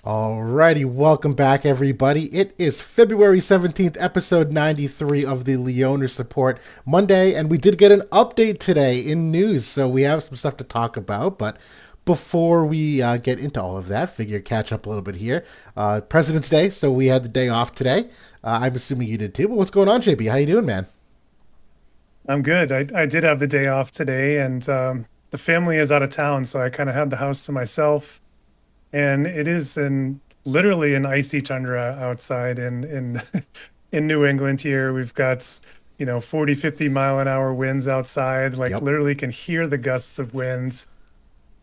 Alrighty, welcome back, everybody. It is February 17th, episode 93 of the Leonis Support Monday, and we did get an update today in news, so we have some stuff to talk about. But before we get into all of that, figure catch up a little bit here. President's Day, so we had the day off today. I'm assuming you did too, but what's going on, JB? How you doing, man? I'm good. I did have the day off today, and the family is out of town, so I kind of had the house to myself. And it is literally an icy tundra outside in in New England here. We've got 40, 50 mile an hour winds outside, like Yep. literally can hear the gusts of wind.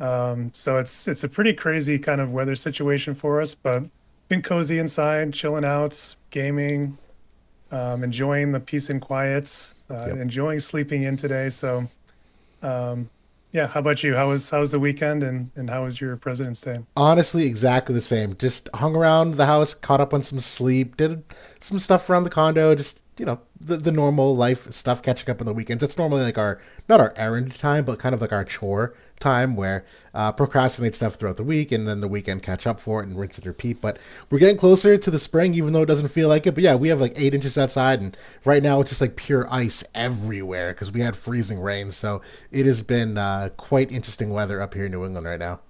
So it's a pretty crazy kind of weather situation for us, but been cozy inside, chilling out, gaming, enjoying the peace and quiet, Yep. enjoying sleeping in today. So, um, yeah, how about you? How was the weekend and how was your President's Day? Honestly, exactly the same. Just hung around the house, caught up on some sleep, did some stuff around the condo, just, the normal life stuff, catching up on the weekends. It's normally like our, not our errand time, but kind of like our chore time where procrastinate stuff throughout the week and then the weekend catch up for it and rinse and repeat. But we're getting closer to the spring, even though it doesn't feel like it. But yeah, we have like 8 inches outside, and right now it's just like pure ice everywhere because we had freezing rain. So it has been quite interesting weather up here in New England right now.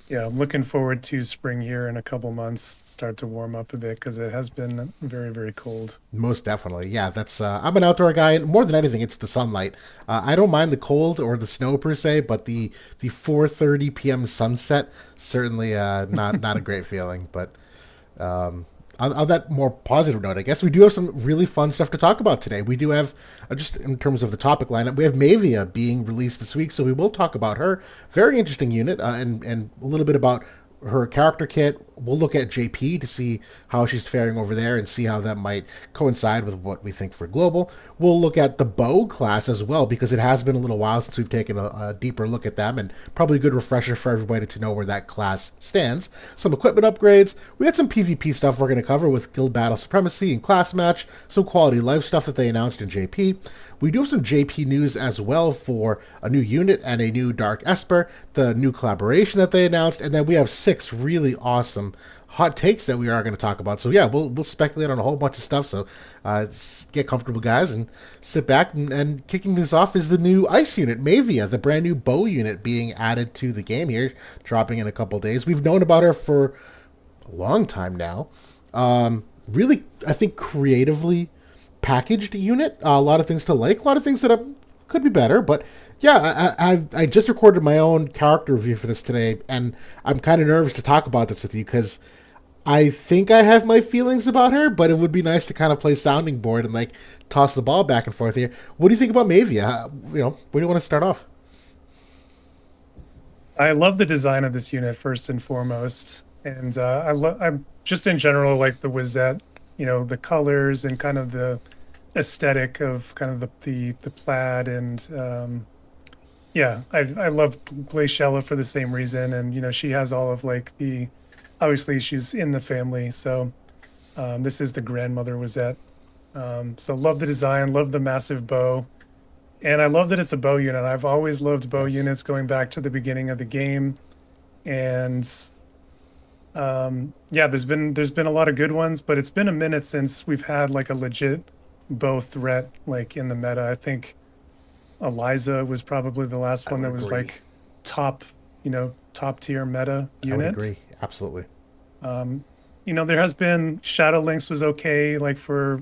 Yeah, I'm looking forward to spring here in a couple months, start to warm up a bit because it has been very, very cold. Most definitely, yeah. That's I'm an outdoor guy. And more than anything, it's the sunlight. I don't mind the cold or the snow per se, but the 4:30 p.m. sunset certainly not a great feeling. But on that more positive note, I guess we do have some really fun stuff to talk about today. We do have, just in terms of the topic lineup, we have Maevia being released this week, so we will talk about her. Very interesting unit, and a little bit about her character kit. We'll look at JP to see how she's faring over there and see how that might coincide with what we think for global. We'll look at the bow class as well because it has been a little while since we've taken a deeper look at them, and probably a good refresher for everybody to know where that class stands. Some equipment upgrades. We had some PvP stuff we're going to cover with Guild Battle Supremacy and Class Match, some quality life stuff that they announced in JP. We do have some JP news as well for a new unit and a new Dark Esper, the new collaboration that they announced, and then we have 6 really awesome hot takes that we are going to talk about. So yeah, we'll speculate on a whole bunch of stuff. So get comfortable, guys, and sit back. And kicking this off is the new Ice unit, Maevia, the brand new bow unit being added to the game here, dropping in a couple days. We've known about her for a long time now. Really, I think creatively packaged unit. A lot of things to like, a lot of things that could be better, but yeah, I just recorded my own character review for this today, and I'm kind of nervous to talk about this with you because I think I have my feelings about her, but it would be nice to kind of play sounding board and like toss the ball back and forth here. What do you think about Maevia? Where do you want to start off? I love the design of this unit first and foremost, and I'm just in general like the Wizette, the colors and kind of the aesthetic of kind of the plaid and yeah, I love Glaciella for the same reason, and she has all of like the obviously she's in the family, so this is the grandmother Wizette. So love the design, love the massive bow. And I love that it's a bow unit. I've always loved bow Yes. units going back to the beginning of the game. And yeah, there's been a lot of good ones, but it's been a minute since we've had like a legit bow threat like in the meta. I think Eliza was probably the last I one would that was agree. like top, top tier meta I would unit. agree. Absolutely. Um, there has been Shadow Links was okay, like for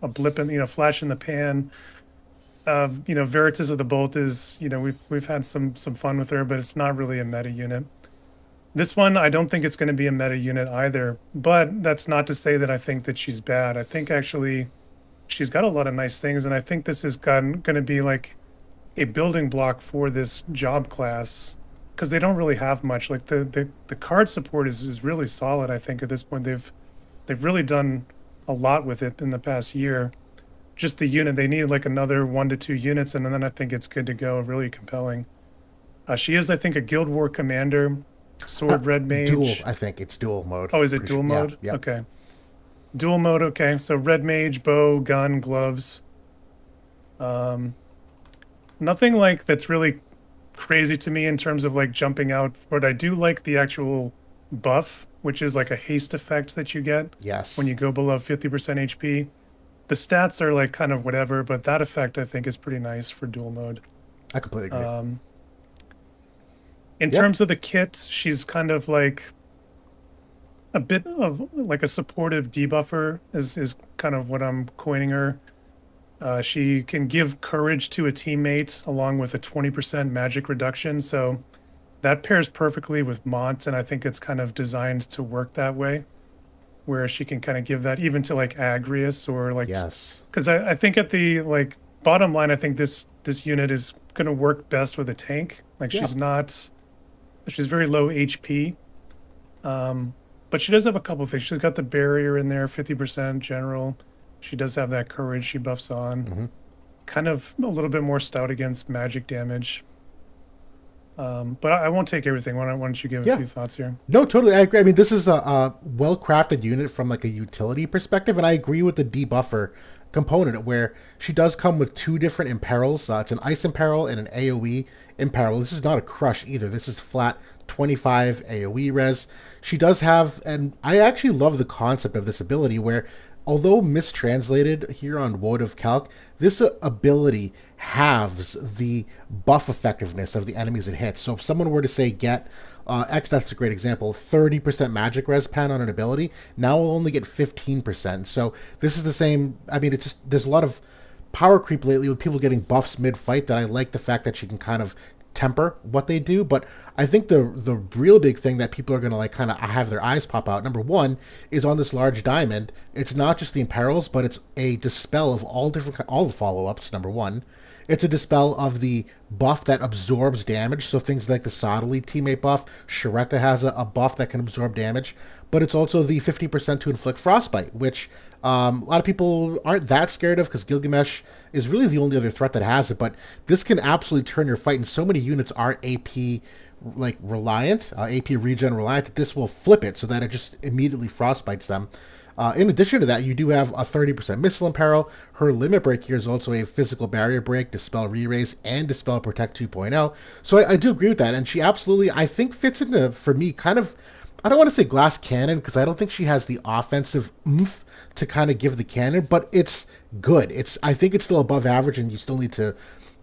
a blip in, flash in the pan. Veritas of the Bolt is, we've had some fun with her, but it's not really a meta unit. This one, I don't think it's going to be a meta unit either, but that's not to say that I think that she's bad. I think actually she's got a lot of nice things, and I think this is going to be like a building block for this job class because they don't really have much. Like the card support is really solid. I think at this point they've really done a lot with it in the past year. Just the unit, they need like another 1 to 2 units, and then I think it's good to go. Really compelling. She is, I think, a Guild War commander, Uh, sword red dual, mage. I think it's dual mode. Oh, is it Pretty sure. dual Yeah. mode? Yep. Okay, dual mode. Okay, so red mage, bow, gun, gloves. Um, Nothing like that's really crazy to me in terms of like jumping out, but I do like the actual buff, which is like a haste effect that you get when Yes, you go below 50% HP. The stats are like kind of whatever, but that effect I think is pretty nice for dual mode. I completely agree. Um, in Yep. terms of the kit, she's kind of like a bit of like a supportive debuffer is kind of what I'm coining her. She can give courage to a teammate along with a 20% magic reduction. So that pairs perfectly with Mont, and I think it's kind of designed to work that way, where she can kind of give that even to like Agrius or like, Yes. because I think at the like bottom line, I think this unit is going to work best with a tank. Like Yeah. she's very low HP. But she does have a couple things. She's got the barrier in there, 50% general. She does have that courage she buffs on. Mm-hmm. Kind of a little bit more stout against magic damage. But I won't take everything. Why don't you give a Yeah. few thoughts here? No, totally. I agree. I mean, this is a well-crafted unit from like a utility perspective, and I agree with the debuffer component where she does come with two different imperils. It's an ice imperil and an AOE imperil. This is not a crush either. This is flat 25 AOE res. She does have, and I actually love the concept of this ability where, although mistranslated here on WOTV Calc, this ability halves the buff effectiveness of the enemies it hits. So if someone were to say get X, that's a great example, 30% magic res pen on an ability, now we'll only get 15%. So this is the same. I mean, it's just, there's a lot of power creep lately with people getting buffs mid-fight that I like the fact that she can kind of temper what they do. But I think the real big thing that people are going to like kind of have their eyes pop out, number one, is on this large diamond. It's not just the imperils, but it's a dispel of all the follow-ups, number one. It's a dispel of the buff that absorbs damage, so things like the Sottily teammate buff. Shureka has a buff that can absorb damage, but it's also the 50% to inflict frostbite, which a lot of people aren't that scared of because Gilgamesh is really the only other threat that has it. But this can absolutely turn your fight, and so many units are AP like reliant, AP regen reliant, that this will flip it so that it just immediately frostbites them. In addition to that, you do have a 30% missile imperil. Her limit break here is also a physical barrier break, dispel re-raise, and dispel protect 2.0. So I do agree with that, and she absolutely, I think, fits into, for me, kind of, I don't want to say glass cannon because I don't think she has the offensive oomph to kind of give the cannon, but it's good. I think it's still above average, and you still need to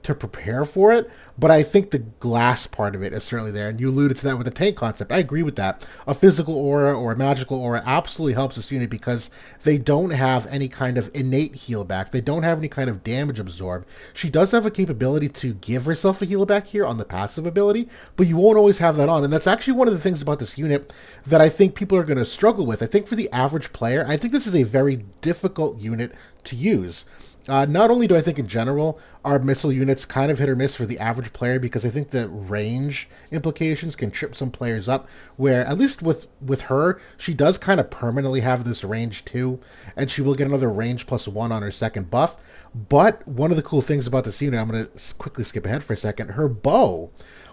prepare for it. But I think the glass part of it is certainly there. And you alluded to that with the tank concept. I agree with that. A physical aura or a magical aura absolutely helps this unit because they don't have any kind of innate heal back. They don't have any kind of damage absorb. She does have a capability to give herself a heal back here on the passive ability, but you won't always have that on. And that's actually one of the things about this unit that I think people are going to struggle with. I think for the average player, I think this is a very difficult unit to use. Not only do I think in general our missile units kind of hit or miss for the average player because I think the range implications can trip some players up, where at least with her, she does kind of permanently have this range 2, and she will get another range +1 on her second buff. But one of the cool things about this unit, I'm going to quickly skip ahead for a second, her bow.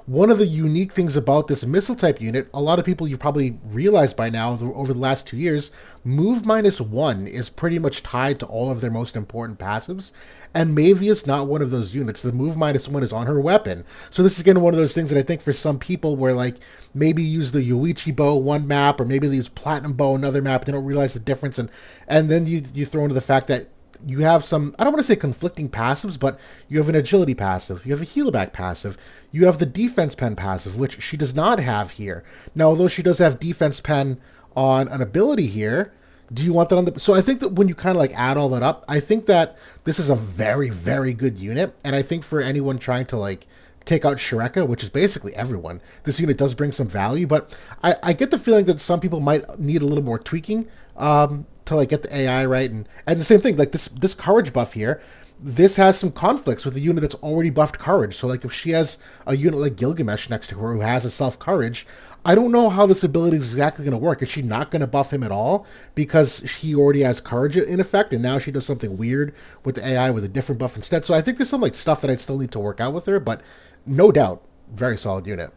One of the unique things about this missile type unit, a lot of people you've probably realized by now over the last 2 years, move -1 is pretty much tied to all of their most important passives. And Maevia is not one of those units. The move -1 is on her weapon. So this is again one of those things that I think for some people where like maybe use the Yoichi bow one map or maybe they use Platinum bow another map, they don't realize the difference, and then you throw into the fact that you have some, I don't want to say conflicting passives, but you have an agility passive, you have a heal back passive, you have the defense pen passive, which she does not have here. Now, although she does have defense pen on an ability here, do you want that on the... So I think that when you kind of like add all that up, I think that this is a very, very good unit. And I think for anyone trying to like take out Shureka, which is basically everyone, this unit does bring some value. But I get the feeling that some people might need a little more tweaking to like get the AI right, and the same thing like this courage buff here. This has some conflicts with the unit that's already buffed courage. So like if she has a unit like Gilgamesh next to her who has a self courage, I don't know how this ability is exactly going to work. Is she not going to buff him at all because he already has courage in effect, and now she does something weird with the AI with a different buff instead? So I think there's some like stuff that I still need to work out with her, but no doubt, very solid unit.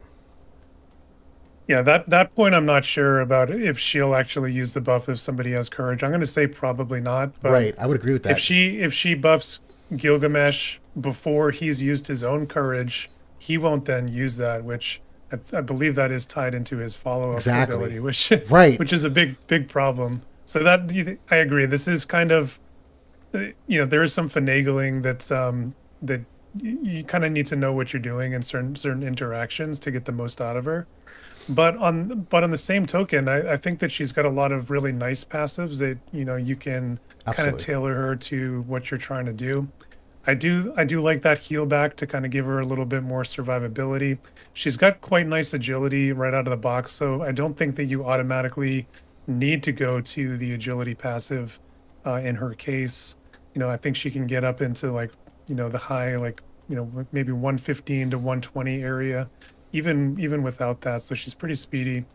Yeah, that point I'm not sure about if she'll actually use the buff if somebody has courage. I'm going to say probably not. But Right, I would agree with that. if she buffs Gilgamesh before he's used his own courage, he won't then use that, which I believe that is tied into his follow-up Exactly. ability, which Right. which is a big problem. So that I agree. This is kind of there is some finagling that you kind of need to know what you're doing in certain interactions to get the most out of her. But on the same token, I think that she's got a lot of really nice passives that you can kind of Absolutely. tailor her to what you're trying to do. I do like that heal back to kind of give her a little bit more survivability. She's got quite nice agility right out of the box, so I don't think that you automatically need to go to the agility passive in her case. I think she can get up into like, the high like, maybe 115 to 120 area, even without that. So she's pretty speedy.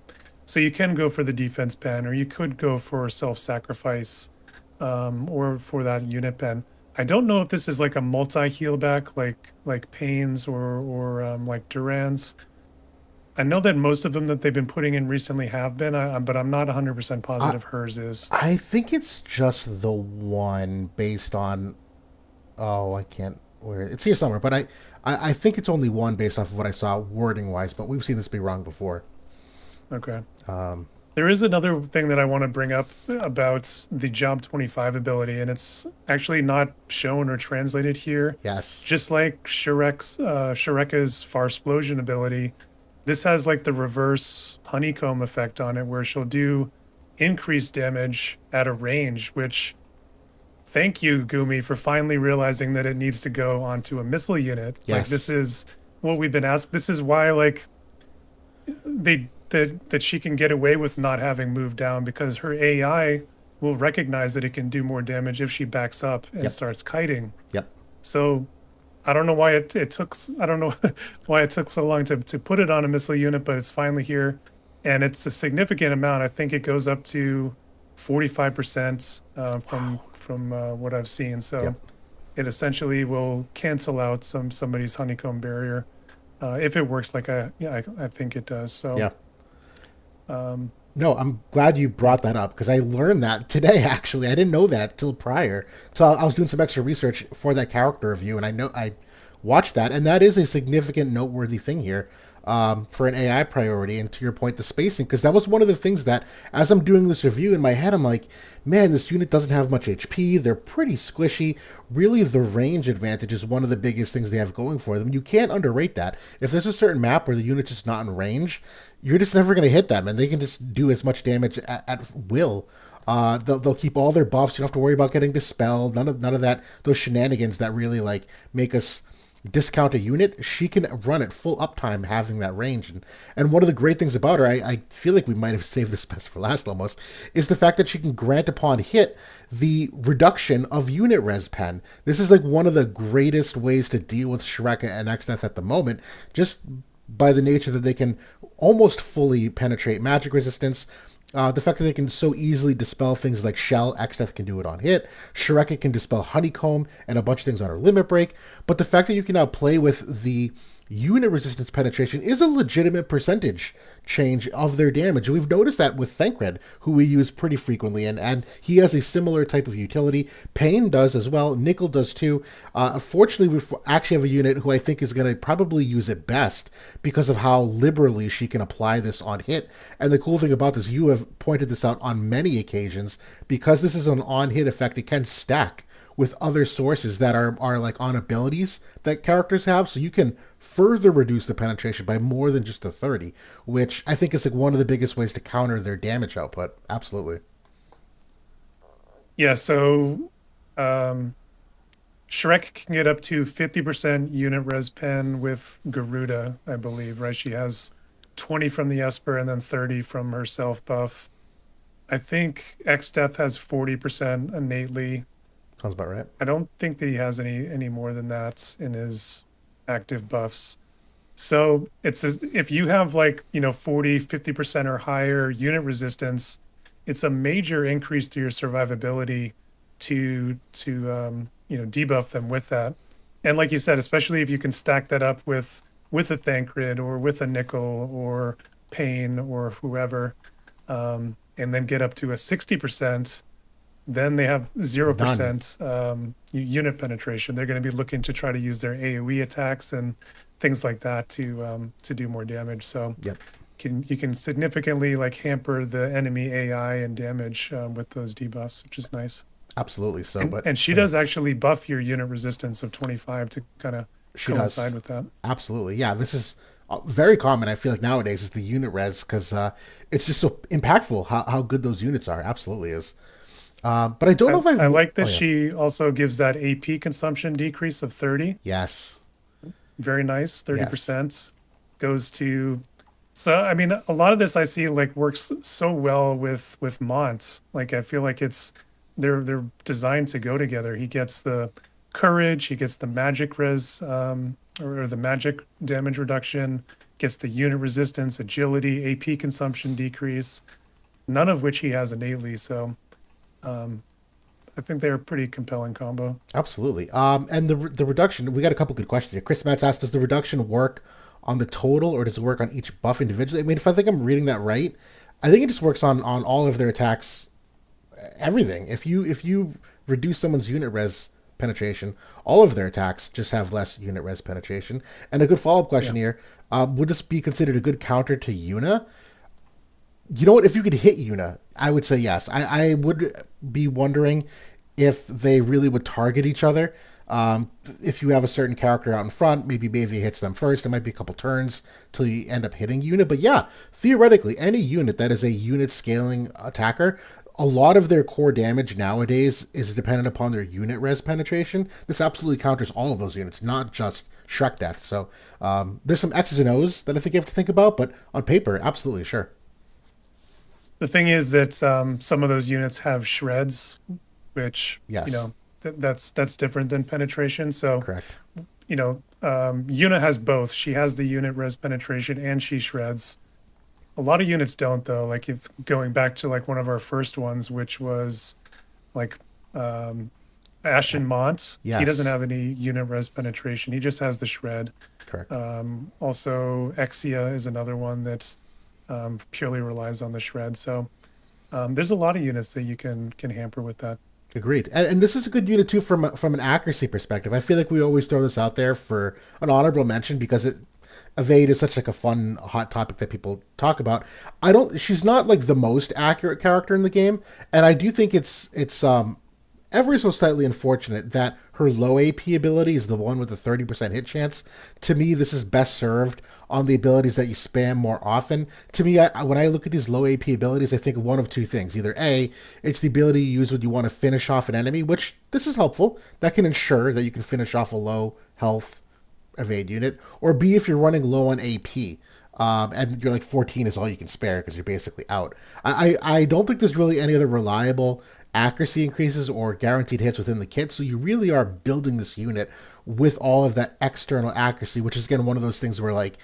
So you can go for the defense pen, or you could go for self-sacrifice, or for that unit pen. I don't know if this is like a multi-heal back like Pains or like Durans. I know that most of them that they've been putting in recently have been, but I'm not 100% I positive hers is. I think it's just the one based on. Oh, I can't. Where it's here somewhere, but I think it's only one based off of what I saw wording wise. But we've seen this be wrong before. Okay. There is another thing that I want to bring up about the Job 25 ability, and it's actually not shown or translated here. Yes. Just like Shreka's Far Explosion ability, this has like the reverse honeycomb effect on it, where she'll do increased damage at a range, which thank you, Gumi, for finally realizing that it needs to go onto a missile unit. Like this Yes. is what we've been asked. This is why like that she can get away with not having moved down, because her AI will recognize that it can do more damage if she backs up and Yep. starts kiting. Yep. So I don't know why it took I don't know why it took so long to put it on a missile unit, but it's finally here, and it's a significant amount. I think it goes up to 45% from what I've seen. So Yep. it essentially will cancel out somebody's honeycomb barrier if it works like I think it does. So Yeah. um, No, I'm glad you brought that up because I learned that today. Actually, I didn't know that till prior. So I was doing some extra research for that character review, and I know I watched that, and that is a significant, noteworthy thing here for an AI priority. And to your point, the spacing, because that was one of the things that, as I'm doing this review in my head, I'm like, man, this unit doesn't have much HP. They're pretty squishy. Really, the range advantage is one of the biggest things they have going for them. You can't underrate that. If there's a certain map where the unit's just not in range, you're just never going to hit them, and they can just do as much damage at will. They'll keep all their buffs. You don't have to worry about getting dispelled. None of that. Those shenanigans that really like make us discount a unit. She can run at full uptime having that range. And one of the great things about her, I feel like we might have saved this best for last almost, is the fact that she can grant upon hit the reduction of unit res pen. This is like one of the greatest ways to deal with Shreka and Exdeath at the moment, just by the nature that they can almost fully penetrate magic resistance. The fact that they can so easily dispel things like Shell, Exdeath can do it on hit, Shreka can dispel Honeycomb and a bunch of things on her limit break, but the fact that you can now play with the unit resistance penetration is a legitimate percentage change of their damage. We've noticed that with Thancred, who we use pretty frequently, and he has a similar type of utility. Pain does as well. Nickel does too. Unfortunately, we actually have a unit who I think is going to probably use it best because of how liberally she can apply this on hit. And the cool thing about this, you have pointed this out on many occasions, because this is an on-hit effect, it can stack with other sources that are like on abilities that characters have, so you can further reduce the penetration by more than just the 30, which I think is like one of the biggest ways to counter their damage output. Absolutely. yeah, so um, Shrek can get up to 50% unit res pen with Garuda, I believe, right? She has 20 from the Esper and then 30 from her self buff. I think X Death has 40% innately. Sounds about right. I don't think that he has any more than that in his active buffs. So if you have like, 40, 50% or higher unit resistance, it's a major increase to your survivability to debuff them with that. And like you said, especially if you can stack that up with a Thancred or with a Nickel or Pain or whoever, and then get up to a 60%. then they have None. 0% unit penetration. They're going to be looking to try to use their AoE attacks and things like that to do more damage. So Yep. you can significantly like hamper the enemy AI and damage with those debuffs, which is nice. Absolutely. So, but And she oh, yeah, does actually buff your unit resistance of 25 to kind of she does. coincide with that. Absolutely. Yeah. This is very common. I feel like nowadays is the unit res because it's just so impactful how good those units are. Absolutely is. But I don't know if I I've. like Oh that yeah. she also gives that AP consumption decrease of 30. Yes. Very nice. Yes. 30% goes to. So I mean, a lot of this I see like works so well with Mont. Like I feel like they're designed to go together. He gets the courage, he gets the magic res or the magic damage reduction, gets the unit resistance, agility, AP consumption decrease, none of which he has innately. So um, I think they're a pretty compelling combo. Absolutely. And the reduction, we got a couple good questions here. Chris Matz asked, does the reduction work on the total or does it work on each buff individually? I mean, if I think I'm reading that right, I think it just works on all of their attacks, everything. If you reduce someone's unit res penetration, all of their attacks just have less unit res penetration. And a good follow up Yeah. question here: would this be considered a good counter to Yuna? You know what? If you could hit Yuna, I would say yes. I would be wondering if they really would target each other. If you have a certain character out in front, maybe Maevia hits them first. It might be a couple turns till you end up hitting unit. But yeah, theoretically, any unit that is a unit scaling attacker, a lot of their core damage nowadays is dependent upon their unit res penetration. This absolutely counters all of those units, not just Shrek Death. So there's some X's and O's that I think you have to think about, but on paper, absolutely sure. The thing is that some of those units have shreds, which Yes, that's different than penetration. So correct. Yuna has both. She has the unit res penetration and she shreds. A lot of units don't though. Like if going back to like one of our first ones, which was like um, Uh, Ashen Mont, he doesn't Yes, have any unit res penetration. He just has the shred. correct. Also, Exia is another one that purely relies on the shred. So there's a lot of units that you can hamper with that. Agreed. And this is a good unit too from an accuracy perspective. I feel like we always throw this out there for an honorable mention because evade is such like a fun hot topic that people talk about. I don't. She's not like the most accurate character in the game, and I do think it's ever so slightly unfortunate that her low AP ability is the one with the 30% hit chance. To me, this is best served on the abilities that you spam more often. To me, when I look at these low AP abilities, I think of one of two things. Either A, it's the ability you use when you want to finish off an enemy, which this is helpful. That can ensure that you can finish off a low health evade unit. Or B, if you're running low on AP. And you're like 14 is all you can spare because you're basically out. I don't think there's really any other reliable accuracy increases or guaranteed hits within the kit. So you really are building this unit with all of that external accuracy, which is again one of those things where like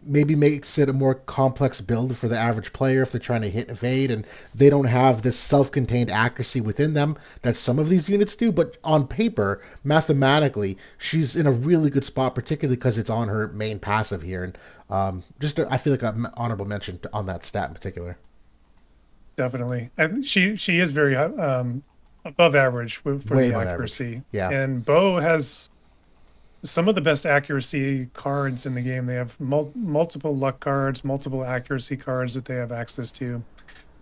maybe makes it a more complex build for the average player if they're trying to hit evade and they don't have this self-contained accuracy within them that some of these units do. But on paper, mathematically, she's in a really good spot, particularly because it's on her main passive here. And I feel like an honorable mention on that stat in particular. Definitely, and she is very above average for Way the above average. accuracy. Yeah. And Bo has some of the best accuracy cards in the game. They have multiple luck cards, multiple accuracy cards that they have access to.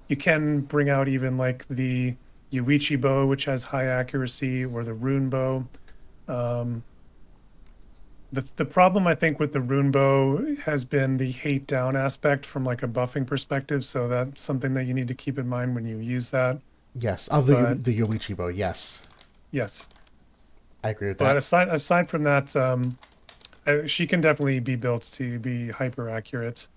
You can bring out even like the Yuichi bow, which has high accuracy, or the rune bow. Um, the problem I think with the rune bow has been the hate down aspect from like a buffing perspective. So that's something that you need to keep in mind when you use that. Yes. Oh, But the Yoichi bow. Yes. yes, I agree with but that. aside from that, she can definitely be built to be hyper accurate.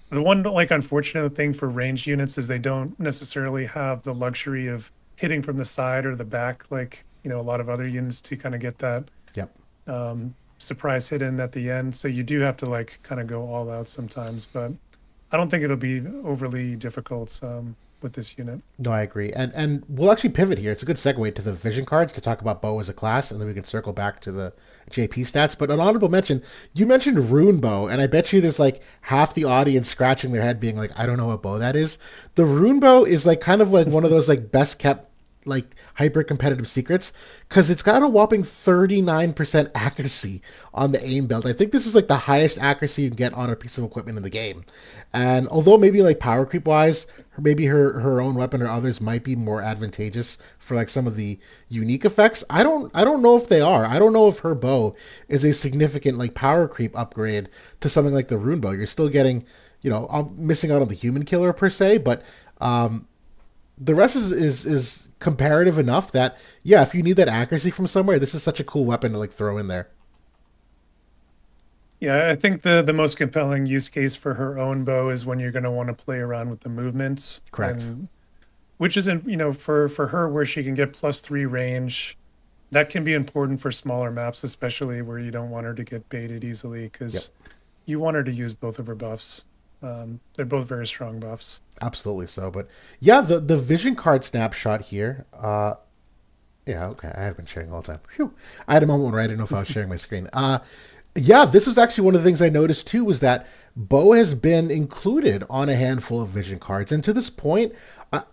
The one like unfortunate thing for ranged units is they don't necessarily have the luxury of hitting from the side or the back like a lot of other units to kind of get that Yep. surprise hit in at the end. So you do have to like kind of go all out sometimes, but I don't think it'll be overly difficult with this unit. No, I agree. And we'll actually pivot here. It's a good segue to the vision cards to talk about Bow as a class, and then we can circle back to the JP stats. But an honorable mention, you mentioned Rune Bow, and I bet you there's like half the audience scratching their head being like, I don't know what bow that is. The Rune Bow is like kind of like one of those like best kept like hyper competitive secrets because it's got a whopping 39% accuracy on the aim build. I think this is like the highest accuracy you can get on a piece of equipment in the game. And although maybe like power creep wise, maybe her own weapon or others might be more advantageous for like some of the unique effects. I don't know if they are. I don't know if her bow is a significant like power creep upgrade to something like the rune bow. You're still getting, I'm missing out on the human killer per se, but the rest is comparative enough that yeah, if you need that accuracy from somewhere, this is such a cool weapon to like throw in there. Yeah, I think the most compelling use case for her own bow is when you're going to want to play around with the movement, Correct. and which isn't, for her where she can get +3 range. That can be important for smaller maps, especially where you don't want her to get baited easily, Yep. because you want her to use both of her buffs. They're both very strong buffs. Absolutely so. But yeah, the vision card snapshot here. Yeah, okay. I have been sharing all the time. Phew. I had a moment where I didn't know if I was sharing my screen. Yeah, this was actually one of the things I noticed too was that Bo has been included on a handful of vision cards, and to this point,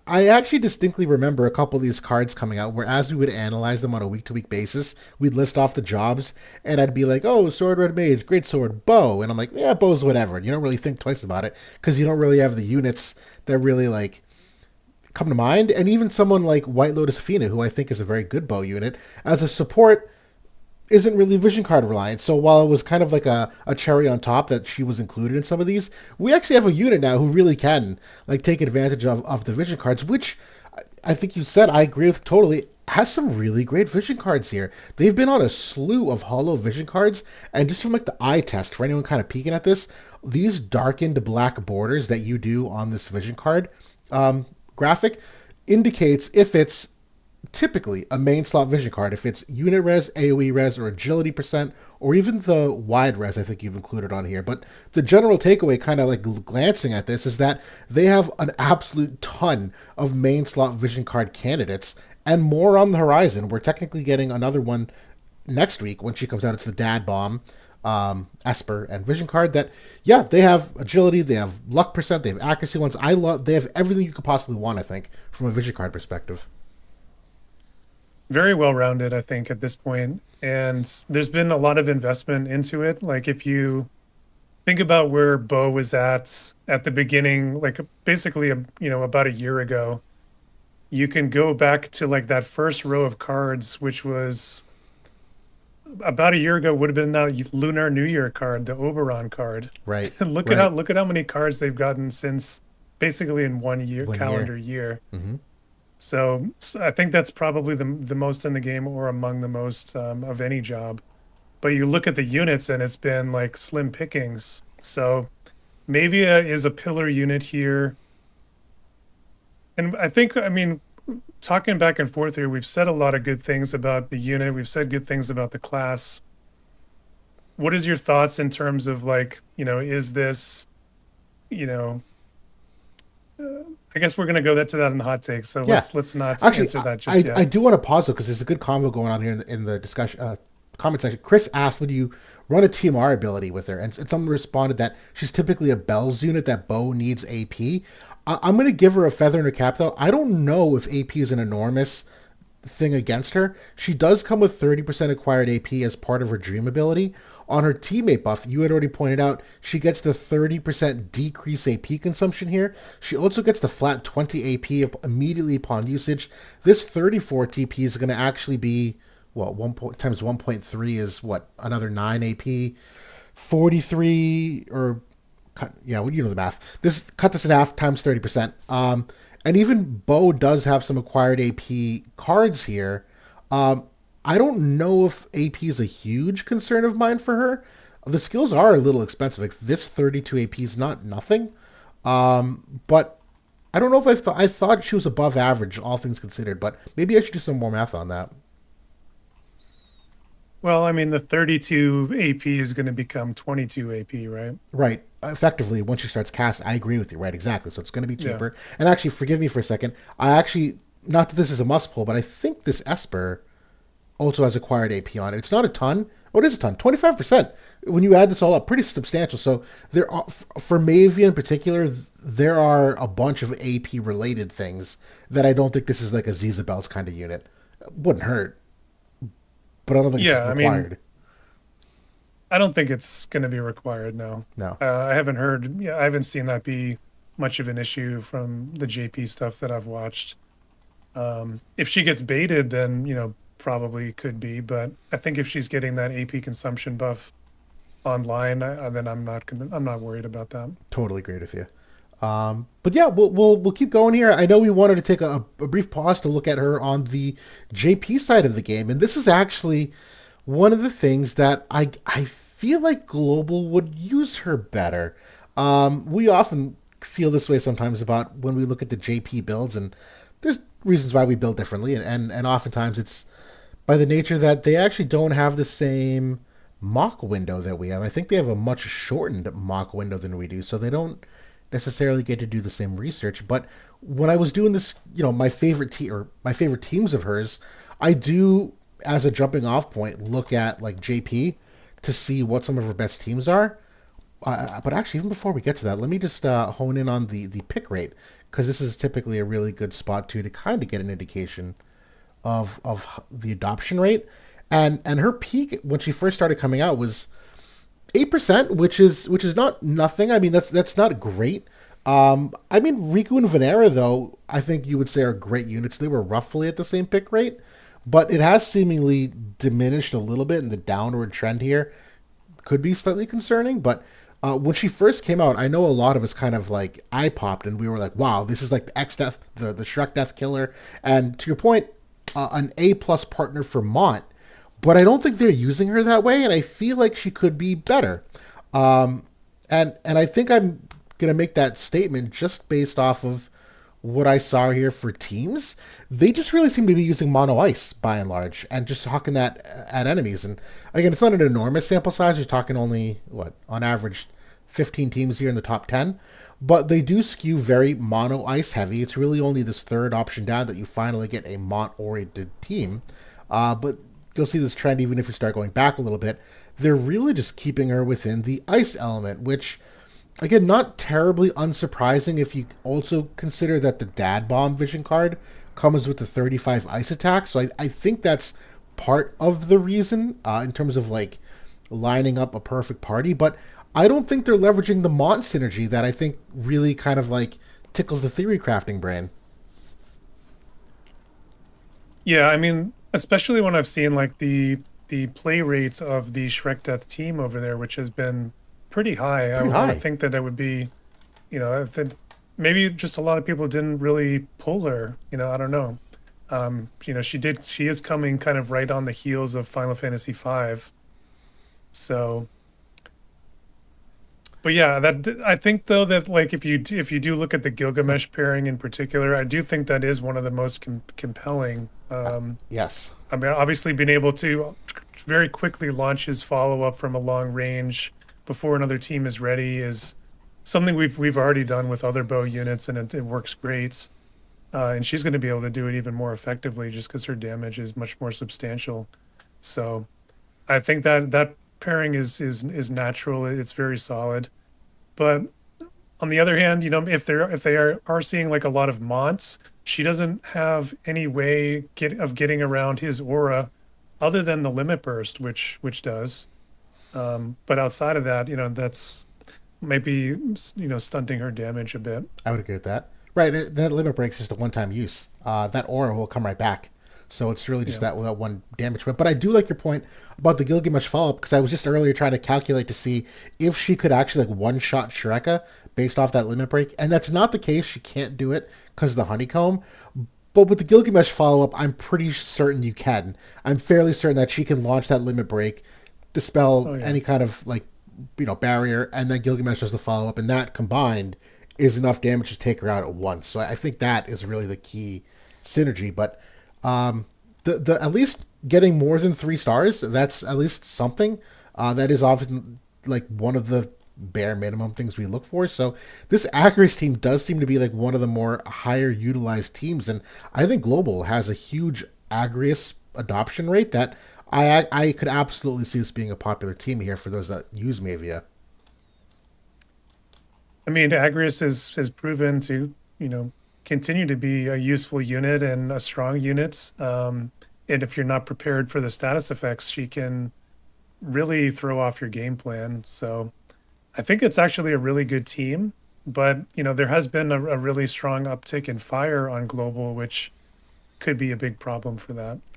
I actually distinctly remember a couple of these cards coming out where as we would analyze them on a week-to-week basis, we'd list off the jobs, and I'd be like, oh, Sword Red Mage, Great Sword, Bow, and I'm like, yeah, Bow's whatever. You don't really think twice about it because you don't really have the units that really like come to mind, and even someone like White Lotus Fina, who I think is a very good bow unit, as a support isn't really vision card reliant. So while it was kind of like a cherry on top that she was included in some of these, we actually have a unit now who really can like take advantage of the vision cards, which I think you said I agree with totally. Has some really great vision cards here. They've been on a slew of hollow vision cards, and just from like the eye test for anyone kind of peeking at this, these darkened black borders that you do on this vision card graphic indicates if it's typically a main slot vision card. If it's unit res, AoE res, or agility percent, or even the wide res, I think you've included on here. But the general takeaway, kind of like glancing at this, is that they have an absolute ton of main slot vision card candidates and more on the horizon. We're technically getting another one next week when she comes out. It's the Dad Bomb. Esper and Vision card that yeah they have agility, they have luck percent, they have accuracy ones. They have everything you could possibly want, I think, from a vision card perspective. Very well rounded, I think, at this point. And there's been a lot of investment into it. Like if you think about where Bo was at the beginning, like basically about a year ago, you can go back to like that first row of cards, which was about a year ago, would have been that Lunar New Year card, the Oberon card. Right. And Right. look at how many cards they've gotten since basically in 1 year, 1 year. calendar year. Mm-hmm. So I think that's probably the most in the game, or among the most of any job. But you look at the units and it's been like slim pickings. So Maevia is a pillar unit here. And I mean, talking back and forth here, we've said a lot of good things about the unit. We've said good things about the class. What is your thoughts in terms of like, is this, you know, I guess we're gonna go to that in the hot take. So Yeah. let's not Actually, answer that just I yet. do want to pause though because there's a good convo going on here in the discussion comment section. Chris asked, "Would you run a TMR ability with her?" And someone responded that she's typically a Bell's unit that Bo needs AP. I'm going to give her a feather in her cap though. I don't know if AP is an enormous thing against her. She does come with 30% acquired AP as part of her dream ability. On her teammate buff, you had already pointed out, she gets the 30% decrease AP consumption here. She also gets the flat 20 AP immediately upon usage. This 34 TP is going to actually be, what, 1 times 1.3 is what, another 9 AP? 43, or, yeah, well, you know the math. Cut this in half times 30%. And even Bo does have some acquired AP cards here. I don't know if AP is a huge concern of mine for her. The skills are a little expensive. Like this 32 AP is not nothing. But I don't know if I thought she was above average, all things considered. But maybe I should do some more math on that. Well, I mean, the 32 AP is going to become 22 AP, right? Right. Effectively, once she starts cast, I agree with you. Right, exactly. So it's going to be Yeah. cheaper. And actually, forgive me for a second. Not that this is a must pull, but I think this Esper also has acquired AP on it. It's not a ton, What is a ton? 25%. When you add this all up, pretty substantial. So there are, for Maevia in particular, there are a bunch of AP related things that I don't think this is like a Zizabel's kind of unit. Wouldn't hurt, but I don't think it's Yeah, I mean, required. I don't think it's going to be required. No, No. I haven't heard. Yeah, I haven't seen that be much of an issue from the JP stuff that I've watched. If she gets baited, then probably could be. But I think if she's getting that AP consumption buff online, then I'm not worried about that. Totally agreed with you. But yeah, we'll keep going here. I know we wanted to take a brief pause to look at her on the JP side of the game, and this is actually one of the things that I feel like Global would use her better. We often feel this way sometimes about when we look at the JP builds, and there's reasons why we build differently, and oftentimes it's by the nature that they actually don't have the same mock window that we have. I think they have a much shortened mock window than we do, so they don't necessarily get to do the same research. But when I was doing this, my favorite or my favorite teams of hers, I do as a jumping off point look at like JP to see what some of her best teams are. But actually, even before we get to that, let me just hone in on the pick rate, because this is typically a really good spot too to kind of get an indication of the adoption rate. And her peak when she first started coming out was 8%, which is not nothing. I mean, that's not great. I mean, Riku and Venera, though, I think you would say are great units. They were roughly at the same pick rate, but it has seemingly diminished a little bit, and the downward trend here could be slightly concerning. But when she first came out, I know a lot of us kind of like eye popped, and we were like, "Wow, this is like the X Death, the Shrek Death Killer." And to your point, an A plus partner for Mont, but I don't think they're using her that way, and I feel like she could be better. And I think I'm gonna make that statement just based off of what I saw here for teams. They just really seem to be using mono ice by and large, and just hawking that at enemies. And again, it's not an enormous sample size. You're talking only what on average 15 teams here in the top 10. But they do skew very mono ice heavy. It's really only this third option down that you finally get a Mont oriented team. But you'll see this trend even if you start going back a little bit. They're really just keeping her within the ice element, which, again, not terribly unsurprising if you also consider that the Dad Bomb Vision card comes with the 35 ice attack. So I think that's part of the reason in terms of like lining up a perfect party. But I don't think they're leveraging the Mont synergy that I think really kind of like tickles the theory crafting brain. Yeah, I mean, especially when I've seen like the play rates of the Shrek Death team over there, which has been pretty high. Pretty I high. would think that it would be, I think maybe just a lot of people didn't really pull her. I don't know. She is coming kind of right on the heels of Final Fantasy V. So, but yeah, that I think though that like if you do look at the Gilgamesh pairing in particular, I do think that is one of the most compelling. Yes. I mean, obviously being able to very quickly launch his follow up from a long range before another team is ready is something we've already done with other bow units, and it works great. And she's going to be able to do it even more effectively just because her damage is much more substantial. So I think that pairing is natural. It's very solid. But on the other hand, if they are seeing like a lot of Monts, she doesn't have any way of getting around his aura other than the limit burst, which does. But outside of that, that's maybe stunting her damage a bit. I would agree with that. Right, that limit break's just a one-time use. That aura will come right back. So it's really just Yeah. that one damage. But I do like your point about the Gilgamesh follow-up, because I was just earlier trying to calculate to see if she could actually like one-shot Shreka based off that limit break. And that's not the case. She can't do it because of the honeycomb. But with the Gilgamesh follow-up, I'm pretty certain you can. I'm fairly certain that she can launch that limit break, dispel Oh yeah. any kind of like barrier, and then Gilgamesh does the follow-up, and that combined is enough damage to take her out at once. So I think that is really the key synergy. But the at least getting more than 3 stars, that's at least something. That is often like one of the bare minimum things we look for. So this Acris team does seem to be like one of the more higher utilized teams, and I think Global has a huge Agrius adoption rate that I could absolutely see this being a popular team here for those that use Maevia. I mean, Agrius has proven to, continue to be a useful unit and a strong unit. And if you're not prepared for the status effects, she can really throw off your game plan. So I think it's actually a really good team. But, there has been a really strong uptick in fire on global, which could be a big problem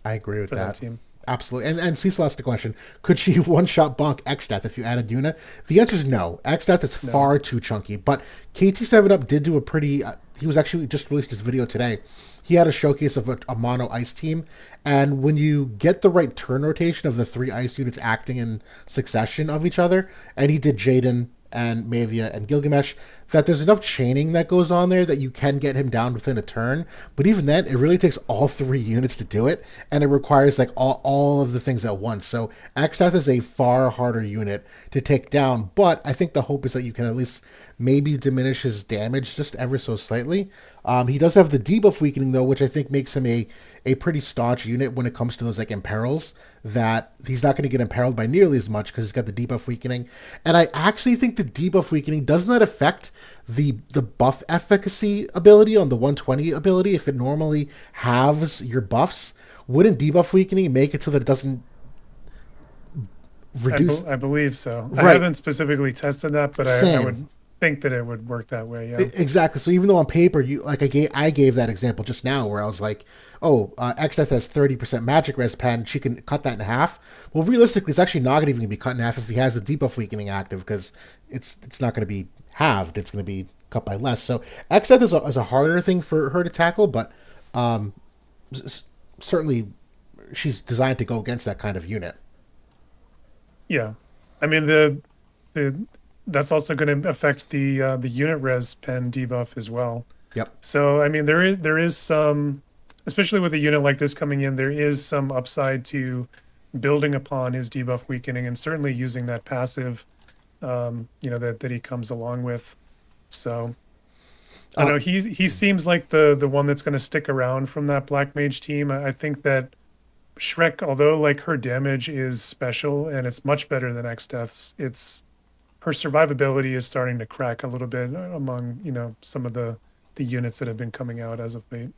I agree with for that that. team. Absolutely. And Cecil asked the question, could she one-shot bonk Xdeath if you added Yuna? The answer is no. Xdeath is No. far too chunky. But KT7up did do a pretty... he was actually just released his video today. He had a showcase of a mono ice team. And when you get the right turn rotation of the three ice units acting in succession of each other, and he did Jaden and Maevia and Gilgamesh, that there's enough chaining that goes on there that you can get him down within a turn. But even then, it really takes all three units to do it, and it requires like all of the things at once. So Xdeath is a far harder unit to take down, but I think the hope is that you can at least maybe diminish his damage just ever so slightly. He does have the debuff weakening though, which I think makes him a pretty staunch unit when it comes to those like imperils, that he's not going to get imperiled by nearly as much because he's got the debuff weakening. And I actually think the debuff weakening does not affect the buff efficacy ability on the 120 ability. If it normally halves your buffs, wouldn't debuff weakening make it so that it doesn't reduce? I believe so. I Right. haven't specifically tested that, but I Same. would think that it would work that way. Yeah. Exactly. So even though on paper, you like I gave that example just now where I was like, oh, Xdeath has 30% magic res pen, she can cut that in half. Well, realistically, it's actually not going to even be cut in half if he has the debuff weakening active, because it's not going to be halved. It's going to be cut by less. So Xdeath is a harder thing for her to tackle, but um, certainly she's designed to go against that kind of unit. Yeah. I mean the that's also going to affect the unit res pen debuff as well. Yep. So I mean there is some, especially with a unit like this coming in, there is some upside to building upon his debuff weakening and certainly using that passive that he comes along with. So I don't know, he seems like the one that's going to stick around from that Black Mage team. I think that Shrek, although like her damage is special and it's much better than Xdeath's, it's her survivability is starting to crack a little bit among some of the units that have been coming out as of late.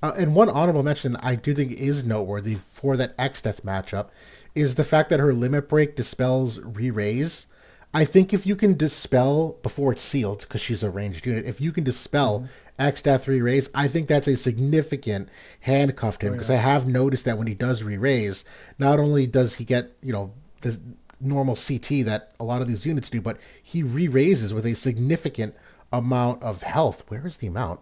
And one honorable mention I do think is noteworthy for that X-Death matchup is the fact that her limit break dispels re-raise. I think if you can dispel before it's sealed, because she's a ranged unit, if you can dispel X-Death re-raise, I think that's a significant handcuff to him, because I have noticed that when he does re-raise, not only does he get, the normal CT that a lot of these units do, but he re-raises with a significant amount of health. Where is the amount?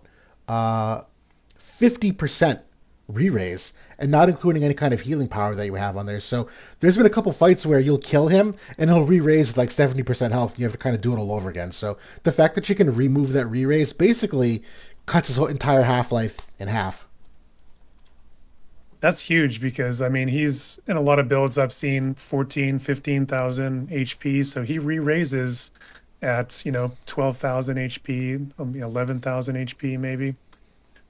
50% re-raise, and not including any kind of healing power that you have on there. So there's been a couple fights where you'll kill him and he'll re-raise like 70% health, and you have to kind of do it all over again. So the fact that you can remove that re-raise basically cuts his whole entire half-life in half. That's huge because I mean he's in a lot of builds I've seen 14, 15,000 HP, so he re-raises at 12,000 HP, 11,000 HP maybe.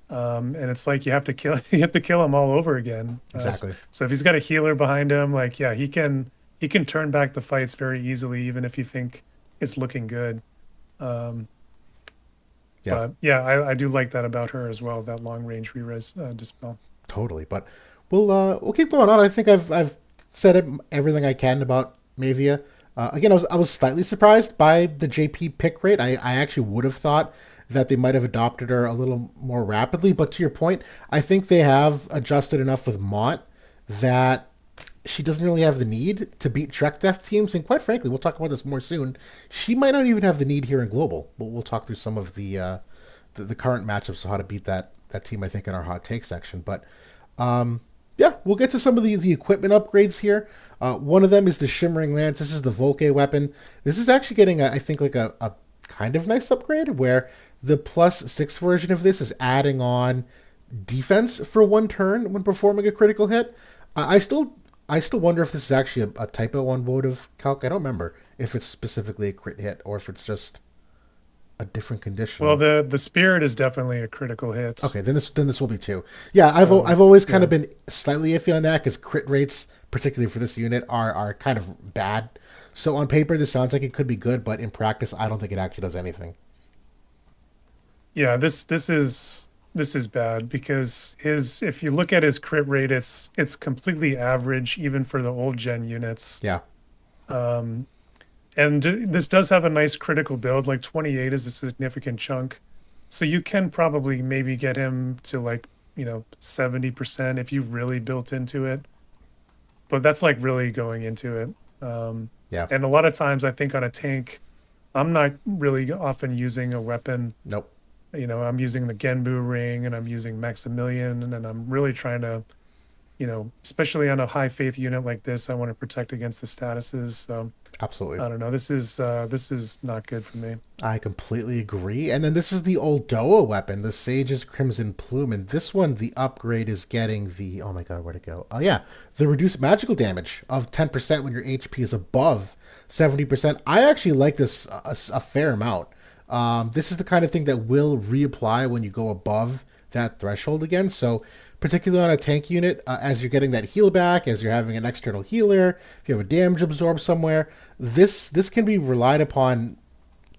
And it's like you have to kill him all over again. Exactly. So if he's got a healer behind him, like yeah, he can turn back the fights very easily, even if you think it's looking good. But yeah, I do like that about her as well. That long range re-res dispel. Totally. But we'll keep going on. I think I've said everything I can about Maevia. Again, I was slightly surprised by the JP pick rate. I actually would have thought that they might have adopted her a little more rapidly. But to your point, I think they have adjusted enough with Mont that she doesn't really have the need to beat Trek Death teams. And quite frankly, we'll talk about this more soon. She might not even have the need here in Global. But we'll talk through some of the current matchups of how to beat that team, I think, in our hot take section. But yeah, we'll get to some of the equipment upgrades here. One of them is the Shimmering Lance. This is the Volke weapon. This is actually getting, I think, like a kind of nice upgrade where the +6 version of this is adding on defense for one turn when performing a critical hit. I still wonder if this is actually a typo on WOTV Calc. I don't remember if it's specifically a crit hit or if it's just A different Well, condition. the spirit is definitely a critical hit. Okay, then this will be two. Yeah, So I've always kind yeah. of been slightly iffy on that because crit rates, particularly for this unit, are kind of bad. So on paper, this sounds like it could be good, but in practice, I don't think it actually does anything. Yeah, this is bad because his if you look at his crit rate, it's completely average even for the old gen units. Yeah, Um, and this does have a nice critical build, like 28 is a significant chunk. So you can probably maybe get him to like, 70% if you really built into it. But that's like really going into it. yeah, And a lot of times I think on a tank, I'm not really often using a weapon. nope, I'm using the Genbu ring and I'm using Maximilian and I'm really trying to, especially on a high faith unit like this, I want to protect against the statuses. So absolutely. I don't know. This is not good for me. I completely agree. And then this is the old Doa weapon, the Sage's Crimson Plume. And this one, the upgrade is getting the, oh my god, where'd it go? Oh yeah, the reduced magical damage of 10% when your HP is above 70%. I actually like this a fair amount. This is the kind of thing that will reapply when you go above that threshold again. So, particularly on a tank unit, as you're getting that heal back, as you're having an external healer, if you have a damage absorb somewhere, this can be relied upon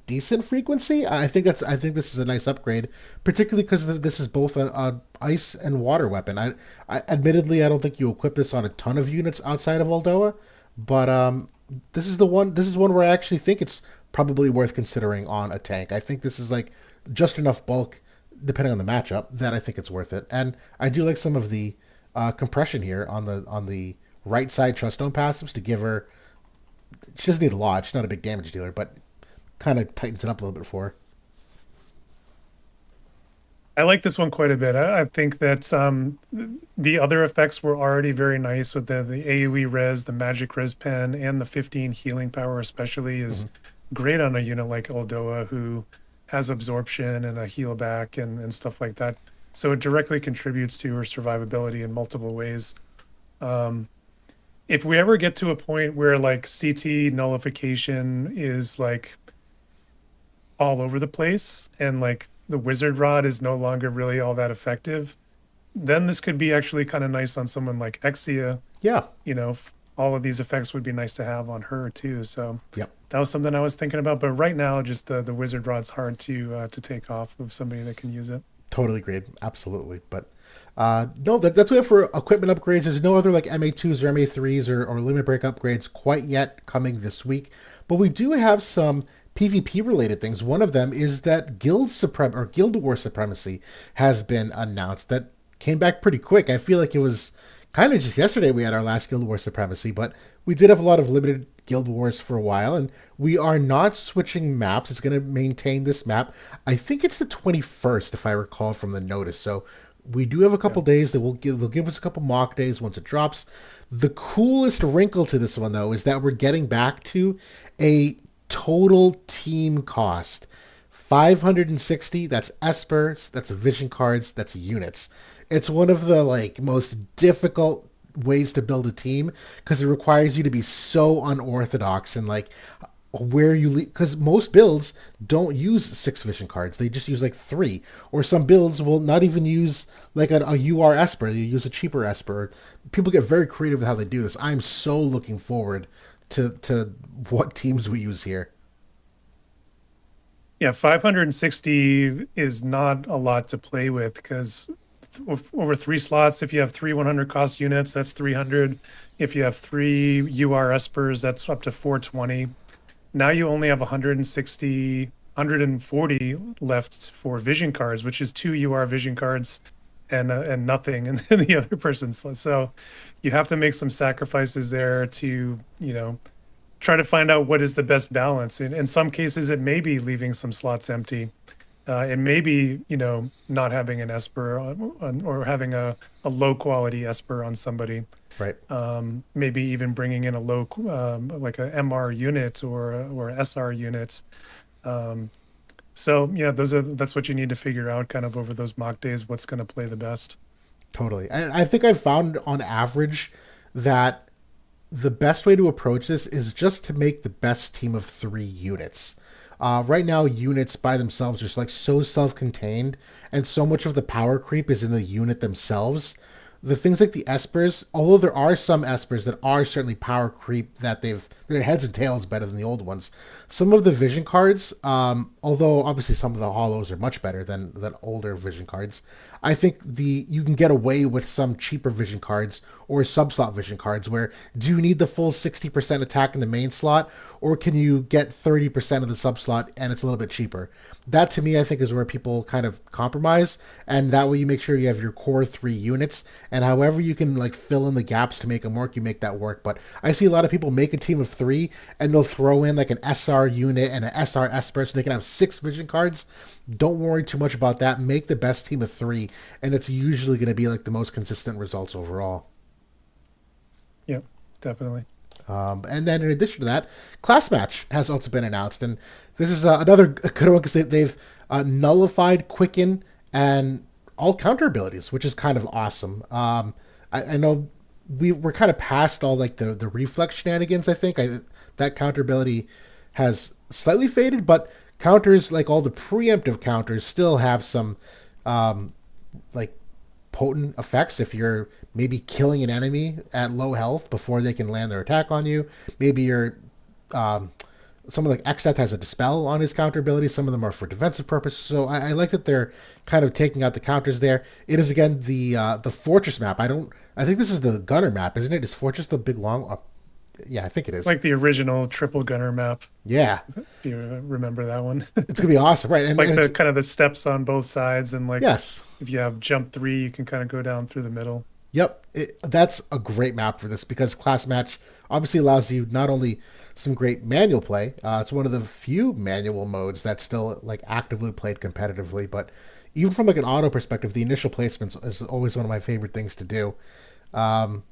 decent frequency. I think this is a nice upgrade, particularly because this is both a ice and water weapon. I admittedly I don't think you equip this on a ton of units outside of Aldoa, but this is the one. This is one where I actually think it's probably worth considering on a tank. I think this is like just enough bulk, depending on the matchup, that I think it's worth it. And I do like some of the compression here on the right side trust stone passives to give her. She doesn't need a lot. She's not a big damage dealer, but kind of tightens it up a little bit for her. I like this one quite a bit. I think that the other effects were already very nice with the AoE res, the magic res pen, and the 15 healing power especially is Mm-hmm. great on a unit like Oldoa who has absorption and a heal back and stuff like that. So it directly contributes to her survivability in multiple ways. Um, if we ever get to a point where like CT nullification is like all over the place and like the wizard rod is no longer really all that effective, then this could be actually kind of nice on someone like Exia. Yeah. All of these effects would be nice to have on her too. So Yep. that was something I was thinking about. But right now, just the wizard rod's hard to take off of somebody that can use it. Totally agreed. Absolutely. But no, that's what we have for equipment upgrades. There's no other like MA2s or MA3s or limit break upgrades quite yet coming this week. But we do have some PvP related things. One of them is that Guild War Supremacy has been announced. That came back pretty quick. I feel like it was kind of just yesterday we had our last Guild War Supremacy, but we did have a lot of limited Guild Wars for a while, and we are not switching maps. It's going to maintain this map. I think it's the 21st, if I recall from the notice. So we do have a Yeah. couple days that they'll give us a couple mock days once it drops. The coolest wrinkle to this one though is that we're getting back to a total team cost. 560, that's Esper, that's vision cards, that's units. It's one of the like most difficult ways to build a team because it requires you to be so unorthodox and like where you because most builds don't use 6 vision cards, they just use like 3, or some builds will not even use like a UR Esper, you use a cheaper Esper. People get very creative with how they do this. I'm so looking forward to what teams we use here. Yeah, 560 is not a lot to play with because over 3 slots, if you have 3 100 cost units, that's 300. If you have 3 UR Espers, that's up to 420. Now you only have 160, 140 left for vision cards, which is 2 UR vision cards and nothing in the other person's. So you have to make some sacrifices there to, try to find out what is the best balance. In some cases, it may be leaving some slots empty. It may be, not having an Esper or having a low quality Esper on somebody. Right. Maybe even bringing in a low, like a MR unit or a SR unit. So yeah, that's what you need to figure out kind of over those mock days. What's going to play the best? Totally. And I think I've found on average that the best way to approach this is just to make the best team of 3 units. Right now, units by themselves are just like so self-contained, and so much of the power creep is in the unit themselves. The things like the espers, although there are some espers that are certainly power creep, that their heads and tails better than the old ones. Some of the vision cards, although obviously some of the hollows are much better than older vision cards, I think you can get away with some cheaper vision cards or sub-slot vision cards where, do you need the full 60% attack in the main slot, or can you get 30% of the sub-slot and it's a little bit cheaper? That to me, I think, is where people kind of compromise, and that way you make sure you have your core 3 units, and however you can like fill in the gaps to make them work, you make that work. But I see a lot of people make a team of 3 and they'll throw in like an SR unit and an SR Esper so they can have 6 vision cards. Don't worry too much about that. Make the best team of 3, and it's usually going to be like the most consistent results overall. Yep, definitely. And then in addition to that, Class Match has also been announced, and this is another good one because they've nullified Quicken and all counter abilities, which is kind of awesome. I know we're kind of past all like the reflex shenanigans. I think that counter ability has slightly faded, but counters like all the preemptive counters still have some like potent effects if you're maybe killing an enemy at low health before they can land their attack on you. Maybe you're someone like Xdeath has a dispel on his counter ability. Some of them are for defensive purposes. So I like that they're kind of taking out the counters there. It is again the fortress map. I think this is the gunner map, isn't it? Is fortress the big long? Yeah, I think it is. Like the original triple gunner map. Yeah, Do you remember that one? it's gonna be awesome, right? Like the kind of the steps on both sides, and like yes, if you have jump 3, you can kind of go down through the middle. yep, that's a great map for this because Class Match obviously allows you not only some great manual play. It's one of the few manual modes that's still like actively played competitively, but even from like an auto perspective, the initial placements is always one of my favorite things to do. Um,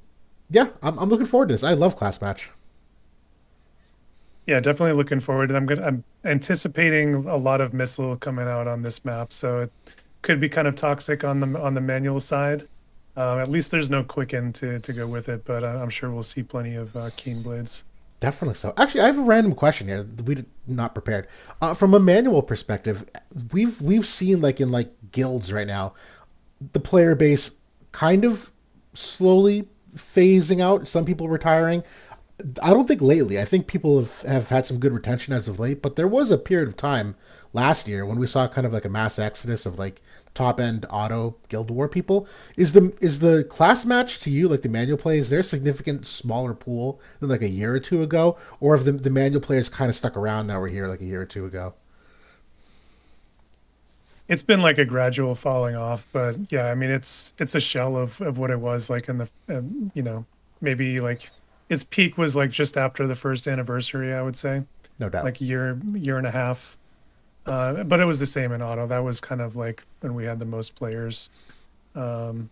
yeah, I'm looking forward to this. I love Class Match. Yeah, definitely looking forward. I'm anticipating a lot of missile coming out on this map, so it could be kind of toxic on the manual side. At least there's no quicken to go with it, but I'm sure we'll see plenty of keen blades. Definitely so. Actually, I have a random question here. We did not prepared. From a manual perspective, we've seen like in like guilds right now, the player base kind of slowly phasing out. Some people retiring. I don't think lately. I think people have had some good retention as of late, but there was a period of time last year when we saw kind of like a mass exodus of like top end auto guild war people. Is the class match to you like the manual play? Is there a significant smaller pool than like a year or two ago, or have the manual players kind of stuck around that were here like a year or two ago? It's been like a gradual falling off, but yeah, I mean it's a shell of what it was like in the maybe like its peak was like just after the first anniversary, I would say, No doubt. like year and a half. But it was the same in auto. That was kind of like when we had the most players. Um,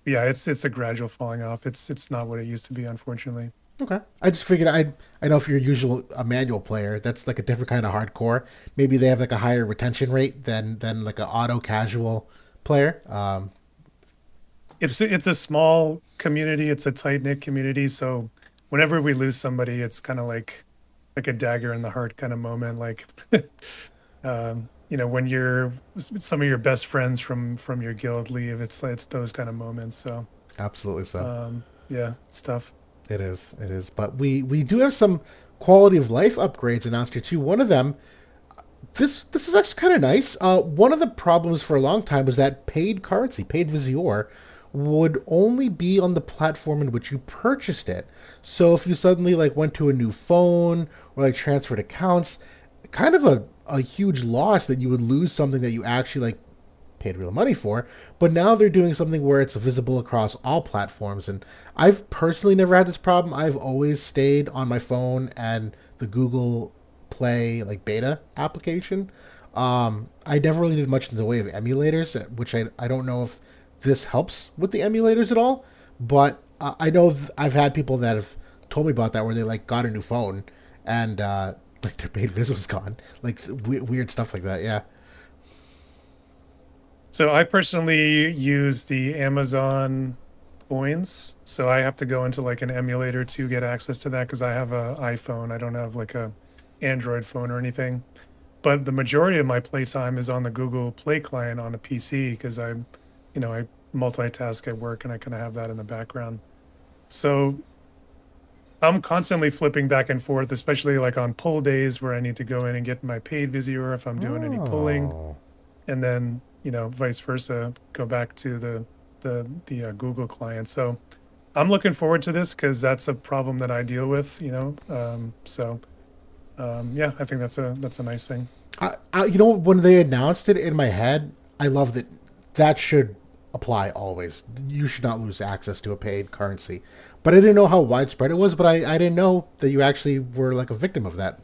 yeah, it's a gradual falling off. It's not what it used to be, unfortunately. Okay. I just figured I know if you're usual a manual player, that's like a different kind of hardcore. Maybe they have like a higher retention rate than like an auto casual player. It's a small community. It's a tight knit community. So whenever we lose somebody, it's kind of like a dagger in the heart kind of moment. Like when some of your best friends from your guild leave, it's those kind of moments. So Absolutely so. yeah, it's tough. It is. It is. But we do have some quality of life upgrades announced here too. One of them, this is actually kind of nice. One of the problems for a long time was that paid currency, paid Visior, would only be on the platform in which you purchased it. So if you suddenly like went to a new phone or like transferred accounts, kind of a huge loss that you would lose something that you actually like paid real money for. But now they're doing something where it's visible across all platforms, and I've personally never had this problem. I've always stayed on my phone and the Google Play like beta application. I never really did much in the way of emulators, which I don't know if this helps with the emulators at all. But I know I've had people that have told me about that where they like got a new phone and like their paid vis was gone, like weird stuff like that. Yeah. So I personally use the Amazon coins. So I have to go into like an emulator to get access to that because I have a iPhone. I don't have like a Android phone or anything. But the majority of my playtime is on the Google Play client on a PC because I multitask at work and I kind of have that in the background. So I'm constantly flipping back and forth, especially like on pull days where I need to go in and get my paid Visior if I'm doing any pulling, Oh. and then vice versa, go back to the Google client. So I'm looking forward to this because that's a problem that I deal with. Yeah, I think that's a nice thing. When they announced it in my head, I love that that should apply always. You should not lose access to a paid currency. But I didn't know how widespread it was, but I didn't know that you actually were like a victim of that.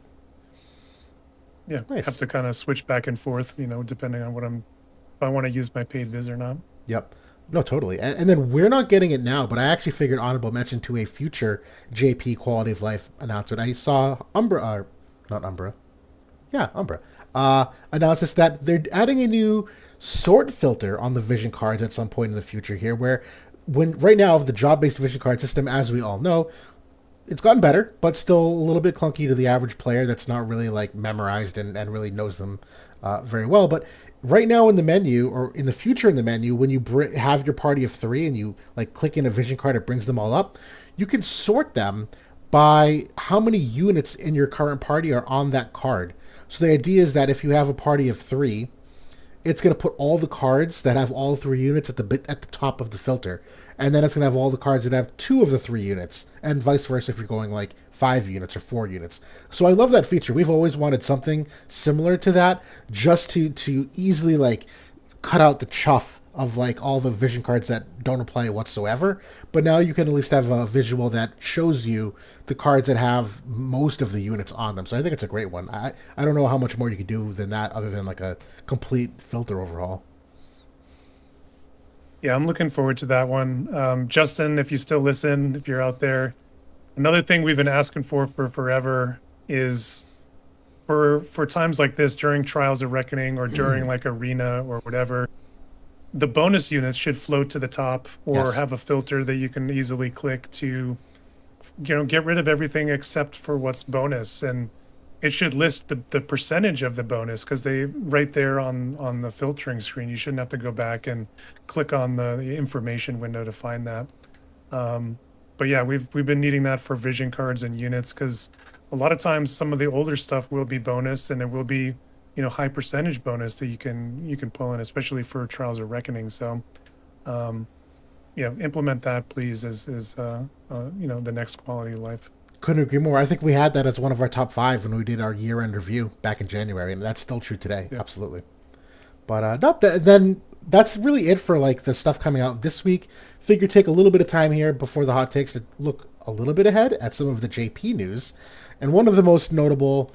Yeah, have Nice. to kind of switch back and forth, depending on if I want to use my paid Viz or not. Yep. No, totally. And then we're not getting it now, but I actually figured honorable mention to a future JP quality of life announcement. I saw Umbra, not Umbra, yeah, Umbra, announces that they're adding a new sort filter on the vision cards at some point in the future here, where when right now the job-based vision card system, as we all know, it's gotten better, but still a little bit clunky to the average player that's not really like memorized and really knows them very well. But right now in the menu, or in the future in the menu, when you have your party of three and you like click in a vision card, it brings them all up. You can sort them by how many units in your current party are on that card. So the idea is that if you have a party of three, it's going to put all the cards that have all three units at the top of the filter, and then it's going to have all the cards that have two of the three units, and vice versa if you're going like 5 units or 4 units. So I love that feature. We've always wanted something similar to that, just to easily like cut out the chuff of like all the vision cards that don't apply whatsoever. But now you can at least have a visual that shows you the cards that have most of the units on them. So I think it's a great one. I don't know how much more you could do than that other than like a complete filter overhaul. Yeah, I'm looking forward to that one. Justin, if you still listen, if you're out there, another thing we've been asking for forever is for times like this during Trials of Reckoning or during like Arena or whatever, the bonus units should float to the top or Yes. have a filter that you can easily click to, get rid of everything except for what's bonus. And it should list the percentage of the bonus because they right there on the filtering screen. You shouldn't have to go back and click on the information window to find that. But yeah, we've been needing that for vision cards and units because a lot of times some of the older stuff will be bonus and it will be high percentage bonus that you can pull in, especially for Trials of Reckoning. So yeah, implement that please as the next quality of life. Couldn't agree more. I think we had that as one of our top 5 when we did our year-end review back in January, and that's still true today. Yeah. Absolutely. But then that's really it for like the stuff coming out this week. Figure take a little bit of time here before the hot takes to look a little bit ahead at some of the JP news. And one of the most notable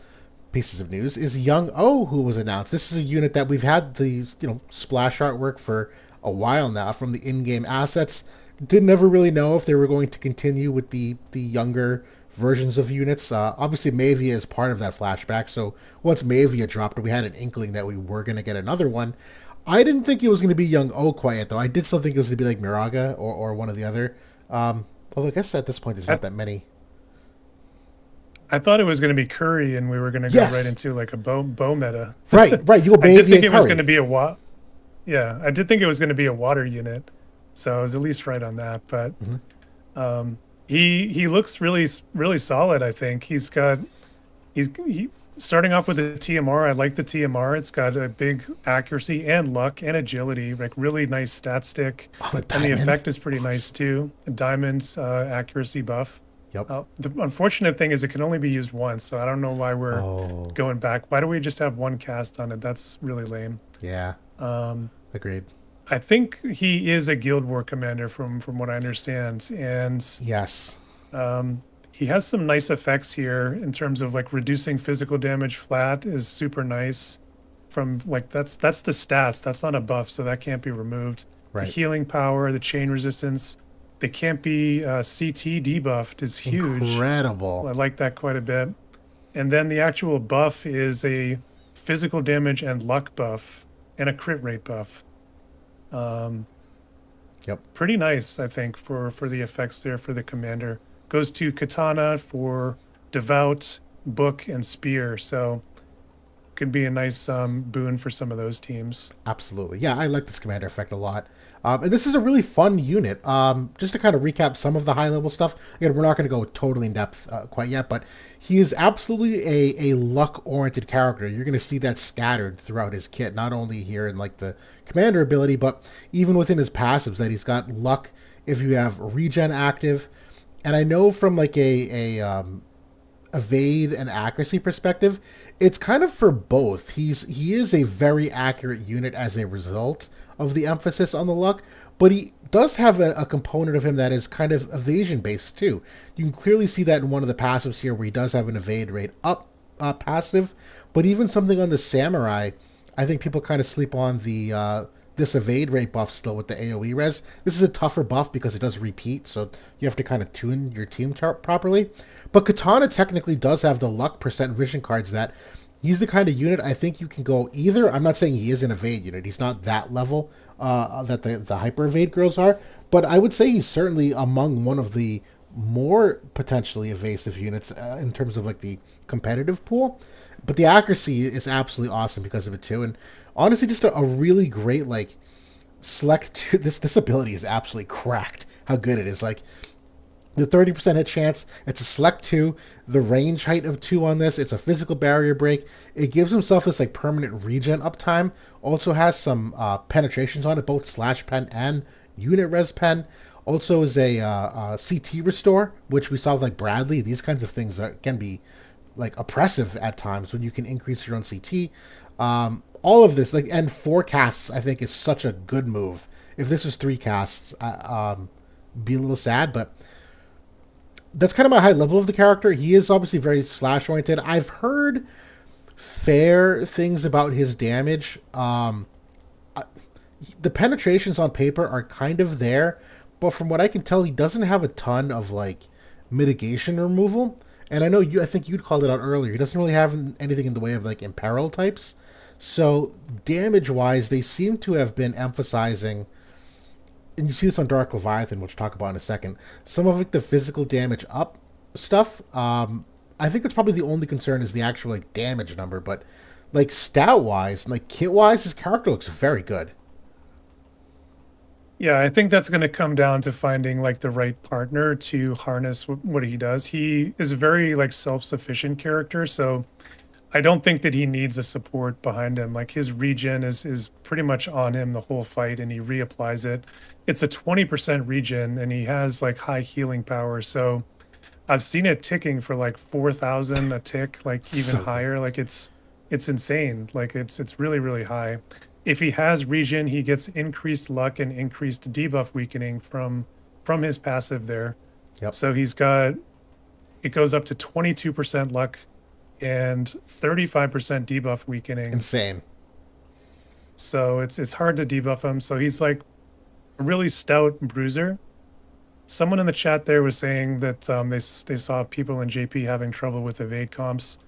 pieces of news is Young O, who was announced. This is a unit that we've had the splash artwork for a while now from the in-game assets. Didn't ever really know if they were going to continue with the younger versions of units. Obviously, Maevia is part of that flashback, so once Maevia dropped, we had an inkling that we were going to get another one. I didn't think it was going to be Young O quite yet, though. I did still think it was going to be like Miraga or one of the other. Although I guess at this point there's I, not that many. I thought it was going to be Curry and we were going to go right Yes, into like a bow meta. right. You go I did Maevia think and it was Curry. going to be yeah, I did think it was going to be a water unit. So I was at least right on that, but he looks really solid. I think he starting off with the TMR. I like the TMR. It's got a big accuracy and luck and agility, like really nice stat stick, Oh, the and the diamond. effect is pretty nice too. Diamond's accuracy buff. Yep. The unfortunate thing is it can only be used once, so I don't know why we're Oh, going back. Why do we just have one cast on it? That's really lame. yeah. Agreed. I think he is a Guild War commander from what I understand, and Yes. he has some nice effects here in terms of like reducing physical damage flat is super nice. From like that's the stats. That's not a buff, so that can't be removed. Right. The healing power, the chain resistance, they can't be CT debuffed is huge. Incredible. I like that quite a bit. And then the actual buff is a physical damage and luck buff and a crit rate buff. Yep. Pretty nice, I think, for the effects there for the commander. Goes to Katana for Devout, book and spear, so could be a nice boon for some of those teams. Absolutely. Yeah, I like this commander effect a lot. And this is a really fun unit. Just to kind of recap some of the high level stuff, again, we're not going to go totally in depth quite yet, but he is absolutely a luck oriented character. You're going to see that scattered throughout his kit, not only here in like the commander ability, but even within his passives, that he's got luck if you have regen active. And I know from like a evade and accuracy perspective, it's kind of for both. He is a very accurate unit as a result of the emphasis on the luck, but he does have a component of him that is kind of evasion based too. You can clearly see that in one of the passives here, where he does have an evade rate up passive, but even something on the samurai, I think people kind of sleep on the this evade rate buff still with the AoE res. This is a tougher buff because it does repeat, so you have to kind of tune your team chart properly. But Katana technically does have the luck percent vision cards that he's the kind of unit I think you can go either. I'm not saying he is an evade unit. He's not that level that the hyper evade girls are, but I would say he's certainly among one of the more potentially evasive units in terms of like the competitive pool. But the accuracy is absolutely awesome because of it too, and honestly, just a really great like select two. This ability is absolutely cracked. How good it is! Like the 30% hit chance. It's a select 2. The range height of 2 on this. It's a physical barrier break. It gives himself this like permanent regen uptime. Also has some penetrations on it, both slash pen and unit res pen. Also is a CT restore, which we saw with like Bradley. These kinds of things can be like oppressive at times when you can increase your own CT. All of this, like, and 4 casts, I think is such a good move. If this was 3 casts, be a little sad, but that's kind of my high level of the character. He is obviously very slash oriented. I've heard fair things about his damage. The penetrations on paper are kind of there, but from what I can tell, he doesn't have a ton of like mitigation removal. And I know I think you'd called it out earlier. He doesn't really have anything in the way of like imperil types. So damage wise, they seem to have been emphasizing, and you see this on Dark Leviathan, which we'll talk about in a second, some of like the physical damage up stuff. I think that's probably the only concern is the actual like damage number, but like stat wise, like kit wise, his character looks very good. Yeah, I think that's going to come down to finding like the right partner to harness what he does. He is a very like self-sufficient character, so I don't think that he needs a support behind him. Like his regen is pretty much on him the whole fight, and he reapplies it. It's a 20% regen, and he has like high healing power. So I've seen it ticking for like 4,000 a tick, like even So higher. Like it's insane. Like it's really really high. If he has regen, he gets increased luck and increased debuff weakening from his passive there. yep, So he's got, it goes up to 22% luck and 35% debuff weakening. insane. So it's hard to debuff him. So he's like a really stout bruiser. Someone in the chat there was saying that they saw people in JP having trouble with evade comps.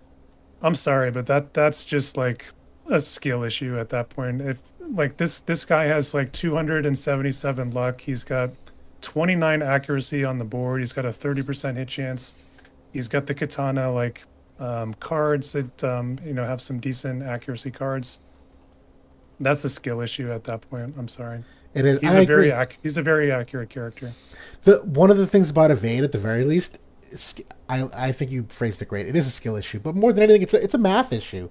I'm sorry, but that's just like a skill issue at that point. If like this guy has like 277 luck, he's got 29 accuracy on the board, he's got a 30% hit chance, he's got the katana like cards that have some decent accuracy cards. That's a skill issue at that point. I'm sorry. It is. He's I a agree. he's a very accurate character. The one of the things about evade, at the very least, I think you phrased it great. It is a skill issue, but more than anything, it's a math issue.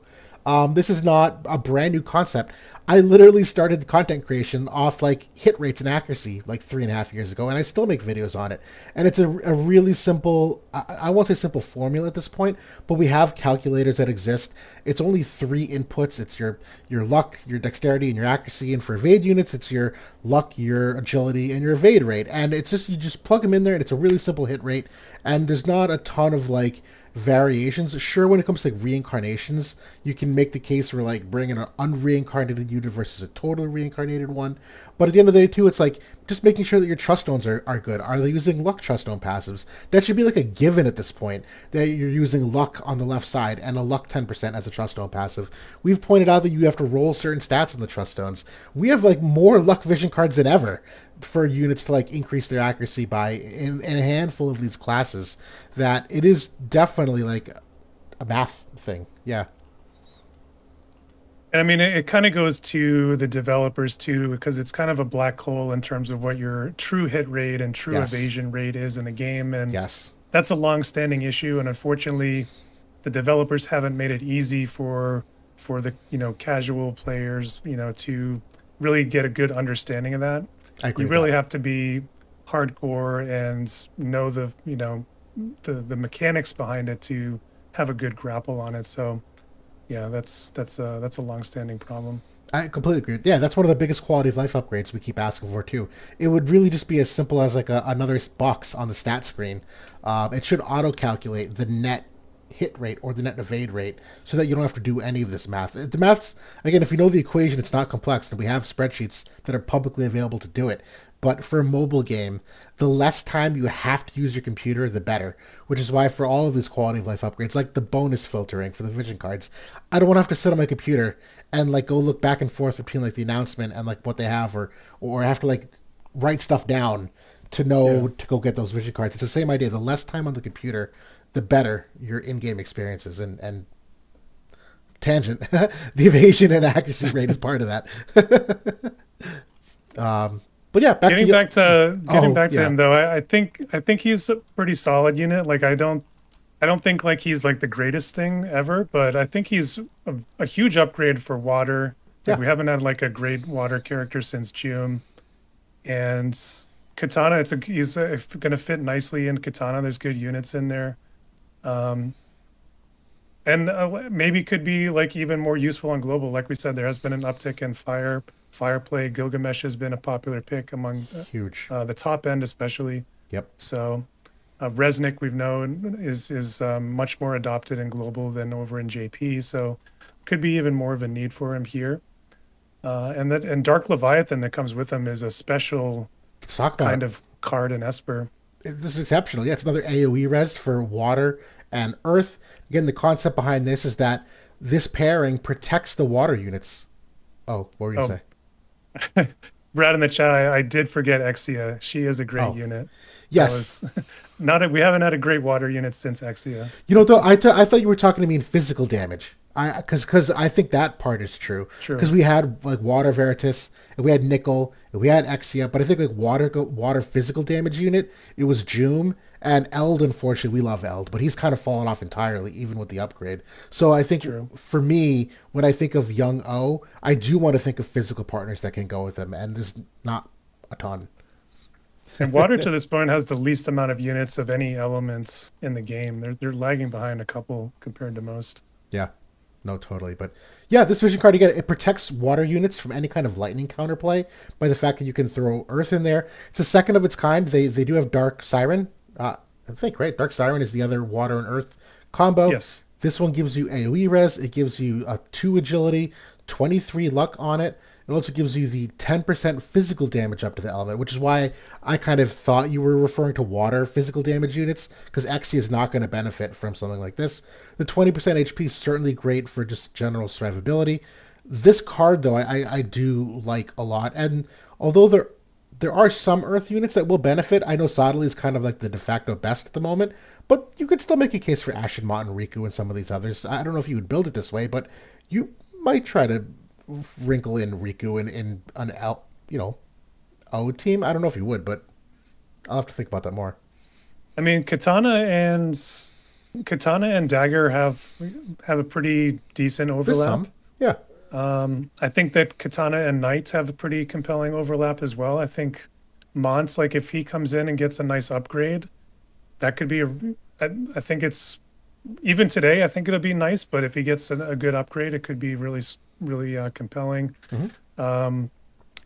This is not a brand new concept. I literally started content creation off like hit rates and accuracy like 3.5 years ago, and I still make videos on it. And it's a really simple, I won't say simple formula at this point, but we have calculators that exist. It's only 3 inputs. It's your luck, your dexterity, and your accuracy. And for evade units, it's your luck, your agility, and your evade rate. And it's just, you just plug them in there, and it's a really simple hit rate. And there's not a ton of like variations. Sure, when it comes to like reincarnations, you can make the case for like bringing an unreincarnated unit versus a total reincarnated one. But at the end of the day, too, it's like just making sure that your trust stones are good. Are they using luck trust stone passives? That should be like a given at this point, that you're using luck on the left side and a luck 10% as a trust stone passive. We've pointed out that you have to roll certain stats on the trust stones. We have like more luck vision cards than ever for units to like increase their accuracy by in a handful of these classes, that it is definitely like a math thing. Yeah. And I mean, it kind of goes to the developers too, because it's kind of a black hole in terms of what your true hit rate and true Yes. evasion rate is in the game. And Yes. that's a long-standing issue. And unfortunately, the developers haven't made it easy for the, casual players, to really get a good understanding of that. I agree You with really that. have to be hardcore and know the mechanics behind it to have a good grapple on it. So yeah, that's a long-standing problem. I completely agree. Yeah, that's one of the biggest quality of life upgrades we keep asking for too. It would really just be as simple as like another box on the stat screen. It should auto calculate the net hit rate or the net evade rate so that you don't have to do any of this math. The math's, again, if you know the equation, it's not complex, and we have spreadsheets that are publicly available to do it. But for a mobile game, the less time you have to use your computer, the better. Which is why for all of these quality of life upgrades, like the bonus filtering for the vision cards, I don't want to have to sit on my computer and like go look back and forth between like the announcement and like what they have, or have to like write stuff down to Yeah. know to go get those vision cards. It's the same idea. The less time on the computer, the better your in-game experiences. And tangent, the evasion and accuracy rate is part of that. But yeah, back to Getting you. back to getting Oh back to yeah, him though, I think he's a pretty solid unit. Like I don't think like he's like the greatest thing ever, but I think he's a huge upgrade for water. Like yeah. we haven't had like a great water character since June, and Katana. He's gonna fit nicely in Katana. There's good units in there, um, and maybe could be like even more useful on global. Like we said, there has been an uptick in fire play. Gilgamesh has been a popular pick among Huge. the top end, especially. Yep. So Resnick we've known is much more adopted in global than over in JP. So could be even more of a need for him here. And Dark Leviathan that comes with him is a special Let's talk about kind it. of card in Esper. This is exceptional. Yeah, it's another AoE res for water and earth. Again, the concept behind this is that this pairing protects the water units. Oh, what were you Oh, gonna say? Brad in the chat, I did forget Exia. She is a great Oh, unit. That yes. was not a, we haven't had a great water unit since Exia. You know, though, I thought you were talking to me in physical damage. Because I think that part is true. Because True. we had like water veritas, and we had nickel, and we had Exia, but I think like water physical damage unit, it was Joom and Eld. Unfortunately, we love Eld, but he's kind of fallen off entirely, even with the upgrade. So I think True. for me, when I think of Young O, I do want to think of physical partners that can go with him, and there's not a ton. And water to this point has the least amount of units of any elements in the game. They're lagging behind a couple compared to most. Yeah. No, totally. But yeah, this vision card again, it protects water units from any kind of lightning counterplay by the fact that you can throw earth in there. It's a second of its kind. They do have Dark Siren. I think, right? Dark Siren is the other water and earth combo. Yes. This one gives you AoE res. It gives you a 2 agility, 23 luck on it. It also gives you the 10% physical damage up to the element, which is why I kind of thought you were referring to water physical damage units, because Exi is not going to benefit from something like this. The 20% HP is certainly great for just general survivability. This card, though, I do like a lot. And although there are some Earth units that will benefit, I know Sadali is kind of like the de facto best at the moment, but you could still make a case for Ashen Mott and Riku and some of these others. I don't know if you would build it this way, but you might try to wrinkle in Riku in an O team. I don't know if you would, but I'll have to think about that more. I mean, Katana and Dagger have a pretty decent There's overlap. some, yeah, I think that Katana and Knights have a pretty compelling overlap as well. I think Mons, like if he comes in and gets a nice upgrade, that could be I think it's even today. I think it'll be nice, but if he gets a good upgrade, it could be really compelling. hmm Um,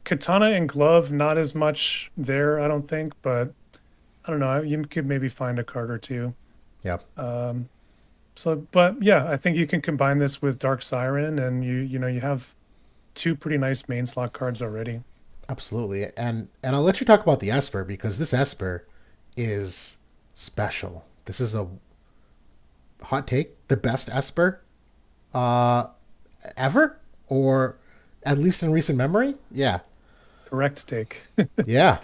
Katana and Glove, not as much there, I don't think, but I don't know. You could maybe find a card or two. yeah, Um, but yeah, I think you can combine this with Dark Siren, and you have two pretty nice main slot cards already. absolutely. And I'll let you talk about the Esper because this Esper is special. This is a hot take, the best Esper uh, ever, or at least in recent memory. Yeah, Correct take. yeah,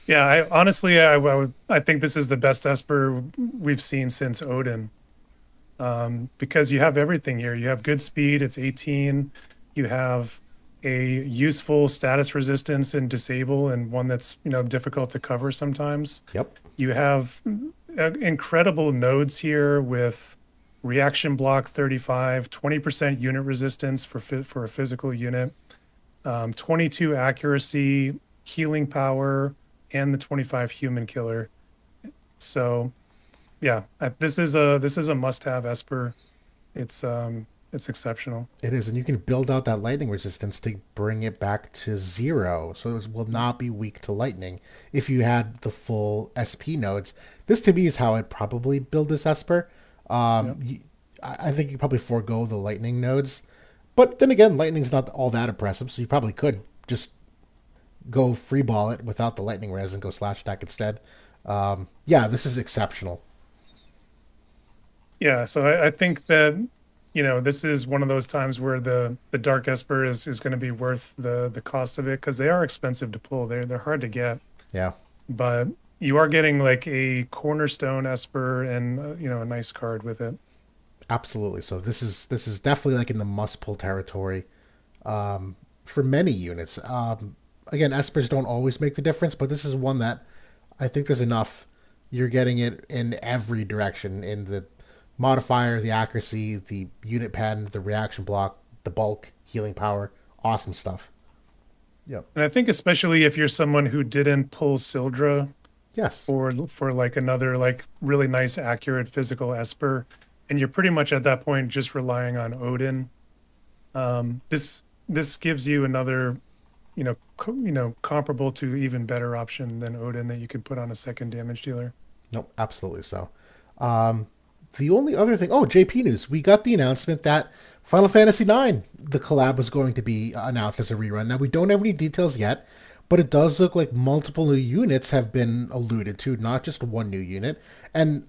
Yeah, I honestly, I think this is the best Esper we've seen since Odin. because you have everything here. You have good speed, it's 18. You have a useful status resistance and disable, and one that's, difficult to cover sometimes. Yep. You have incredible nodes here with reaction block 35, 20% unit resistance for a physical unit, 22 accuracy, healing power, and the 25 human killer. So yeah, this is a must-have Esper. It's exceptional. It is, and you can build out that lightning resistance to bring it back to 0, so it will not be weak to lightning if you had the full SP nodes. This to me is how I'd probably build this Esper. Yep. I think you probably forego the lightning nodes, but then again, lightning's not all that impressive, so you probably could just go free ball it without the lightning res and go slash attack instead. Yeah, this is exceptional. Yeah, so I think that this is one of those times where the Dark Esper is going to be worth the cost of it, because they are expensive to pull. They're hard to get, Yeah. but you are getting like a cornerstone Esper and a nice card with it. Absolutely. So this is definitely like in the must pull territory for many units. Again, espers don't always make the difference, but this is one that I think there's enough. You're getting it in every direction, in the modifier, the accuracy, the unit pen, the reaction block, the bulk, healing power. Awesome stuff. Yep. And I think especially if you're someone who didn't pull Sildra Yes. for like another like really nice accurate physical Esper, and you're pretty much at that point just relying on Odin. This gives you another, comparable to even better option than Odin that you can put on a second damage dealer. Nope. Absolutely so. Um, the only other thing, oh, JP news. We got the announcement that Final Fantasy IX, the collab, was going to be announced as a rerun. Now we don't have any details yet, but it does look like multiple new units have been alluded to, not just one new unit. And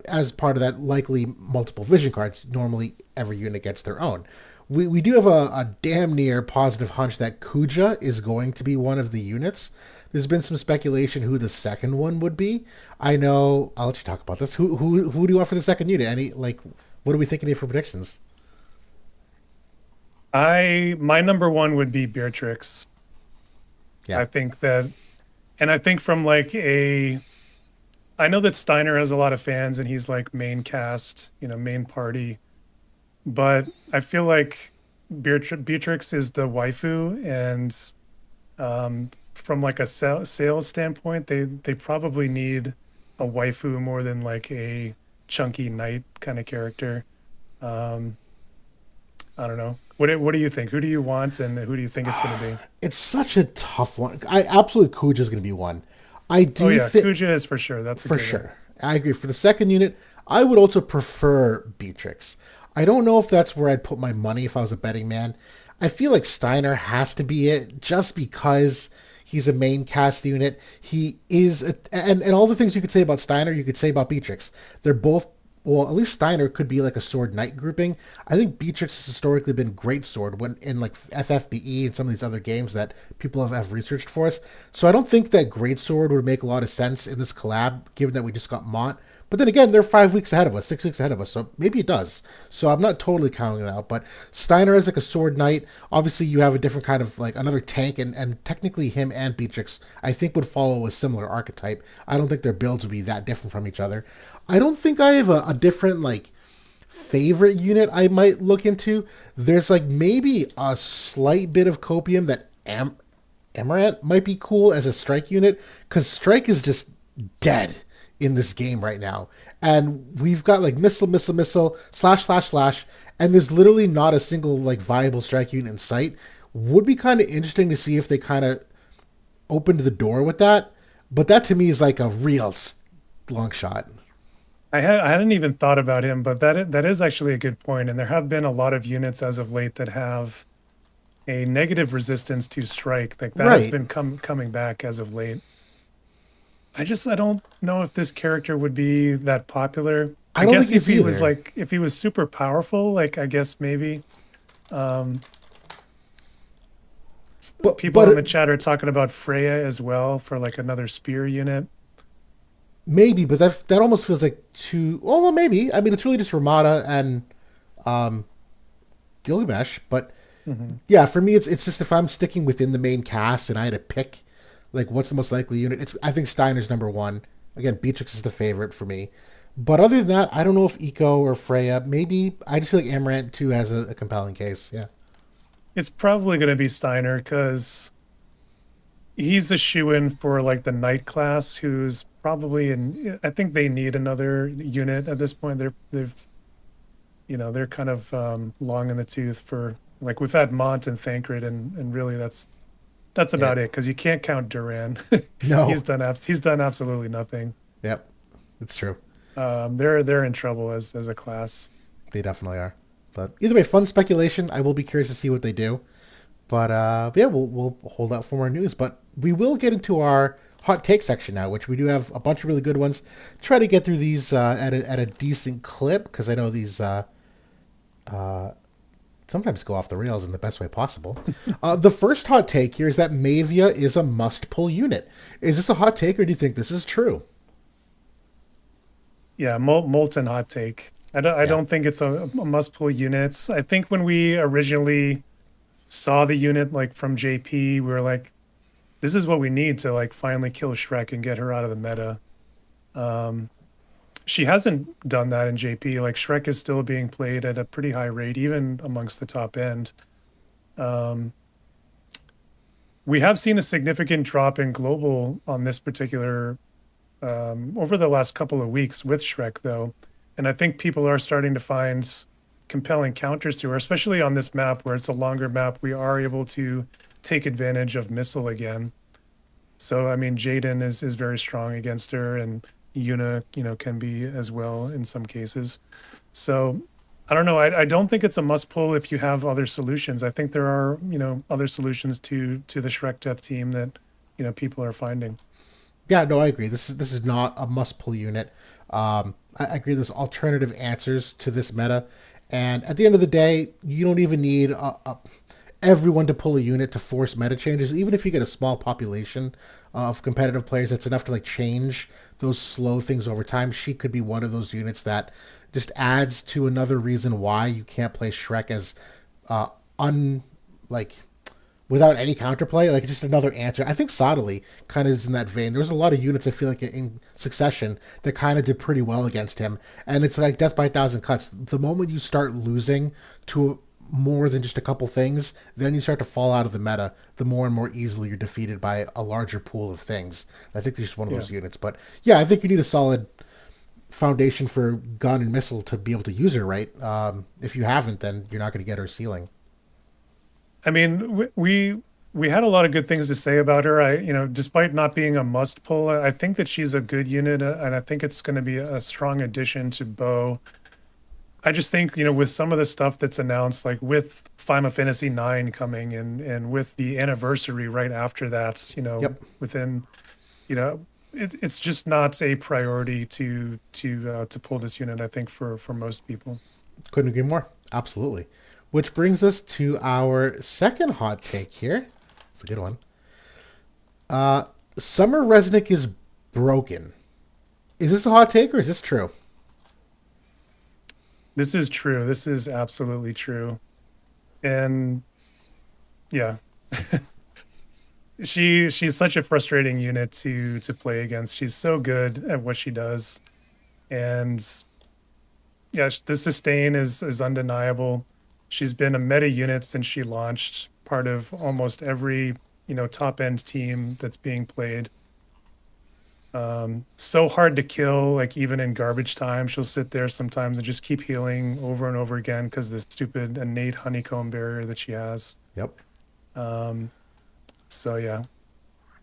as part of that, likely multiple vision cards. Normally, every unit gets their own. We do have a damn near positive hunch that Kuja is going to be one of the units. There's been some speculation who the second one would be. I know. I'll let you talk about this. Who do you want for the second unit? Any like, what are we thinking here for predictions? My number one would be Beatrix. Yeah. I think that, and I think from like I know that Steiner has a lot of fans and he's like main cast, main party, but I feel like Beatrix is the waifu, and from like a sales standpoint, they probably need a waifu more than like a chunky knight kind of character. Um, I don't know. What do you think? Who do you want, and who do you think it's going to be? It's such a tough one. I absolutely Kuja is going to be one. I Oh do yeah, think Kuja is for sure. That's a for good one. sure. I agree. For the second unit, I would also prefer Beatrix. I don't know if that's where I'd put my money if I was a betting man. I feel like Steiner has to be it just because he's a main cast unit. He is, and all the things you could say about Steiner, you could say about Beatrix. They're both, well, at least Steiner could be like a sword knight grouping. I think Beatrix has historically been great sword when in like FFBE and some of these other games that people have researched for us. So I don't think that great sword would make a lot of sense in this collab, given that we just got Mont. But then again, they're 5 weeks ahead of us, 6 weeks ahead of us, so maybe it does. So I'm not totally counting it out. But Steiner is like a sword knight. Obviously, you have a different kind of like another tank, and technically him and Beatrix, I think, would follow a similar archetype. I don't think their builds would be that different from each other. I don't think I have a different like favorite unit I might look into. There's like maybe a slight bit of copium that Amaranth might be cool as a strike unit, because strike is just dead in this game right now. And we've got like missile, slash, slash, slash, and there's literally not a single like viable strike unit in sight. Would be kind of interesting to see if they kind of opened the door with that. But that to me is like a real long shot. I hadn't even thought about him, but that is actually a good point. And there have been a lot of units as of late that have a negative resistance to strike. Like that has Right. been coming back as of late. I don't know if this character would be that popular. I I don't guess think if he's he was either. like if he was super powerful, like I guess maybe. Um, But People in the but chat are talking about Freya as well for like another spear unit. maybe, but that almost feels like too. Well, maybe. I mean, it's really just Ramada and um, Gilgamesh. But Hmm. yeah, for me, it's just if I'm sticking within the main cast and I had to pick like what's the most likely unit, it's I think Steiner's number one. Again, Beatrix is the favorite for me. But other than that, I don't know if Eco or Freya. Maybe I just feel like Amaranth too has a compelling case. Yeah. It's probably going to be Steiner because he's a shoe-in for like the knight class, who's probably in. I think they need another unit at this point. They're kind of long in the tooth for like we've had Mont and Thancred, and really that's Yeah. about it because you can't count Duran. No. He's done absolutely nothing. Yep. It's true. They're in trouble as a class. They definitely are. But either way, fun speculation. I will be curious to see what they do. But yeah, we'll hold out for more news. But we will get into our hot take section now, which we do have a bunch of really good ones. Try to get through these at a decent clip because I know these sometimes go off the rails in the best way possible. The first hot take here is that Maevia is a must pull unit. Is this a hot take or do you think this is true? Yeah, molten hot take. I Yeah. don't think it's a must pull unit. I think when we originally saw the unit like from JP, we were like, this is what we need to like finally kill Shrek and get her out of the meta. Um, she hasn't done that in JP. Like Shrek is still being played at a pretty high rate, even amongst the top end. Um, we have seen a significant drop in global on this particular over the last couple of weeks with Shrek, though. And I think people are starting to find compelling counters to her, especially on this map where it's a longer map. We are able to take advantage of missile again. So I mean, Jaden is very strong against her, and Yuna, can be as well in some cases. So I don't know. I don't think it's a must pull if you have other solutions. I think there are other solutions to the Shrek Death team that people are finding. Yeah, no, I agree. This is not a must pull unit. I agree. There's alternative answers to this meta, and at the end of the day, you don't even need everyone to pull a unit to force meta changes. Even if you get a small population of competitive players, that's enough to like change those slow things over time. She could be one of those units that just adds to another reason why you can't play Shrek as uh, un like without any counterplay, like just another answer. I think Sottily kind of is in that vein. There was a lot of units I feel like in succession that kind of did pretty well against him, and it's like death by a thousand cuts. The moment you start losing to more than just a couple things, then you start to fall out of the meta. The more and more easily you're defeated by a larger pool of things. I think this is one of Yeah. those units, but yeah, I think you need a solid foundation for gun and missile to be able to use her right. If you haven't, then you're not going to get her ceiling. I mean, we had a lot of good things to say about her. Despite not being a must pull, I think that she's a good unit, and I think it's going to be a strong addition to Bo. I just think, with some of the stuff that's announced, like with Final Fantasy IX coming and with the anniversary right after that, Yep. within, it's just not a priority to pull this unit, I think, for most people. Couldn't agree more. Absolutely. Which brings us to our second hot take here. It's a good one. Summer Resnick is broken. Is this a hot take or is this true? This is true. This is absolutely true. And yeah, she's such a frustrating unit to play against. She's so good at what she does. And yeah, the sustain is undeniable. She's been a meta unit since she launched, part of almost every, top end team that's being played. So hard to kill, like even in garbage time, she'll sit there sometimes and just keep healing over and over again because the stupid innate honeycomb barrier that she has. Yep. Um, so yeah,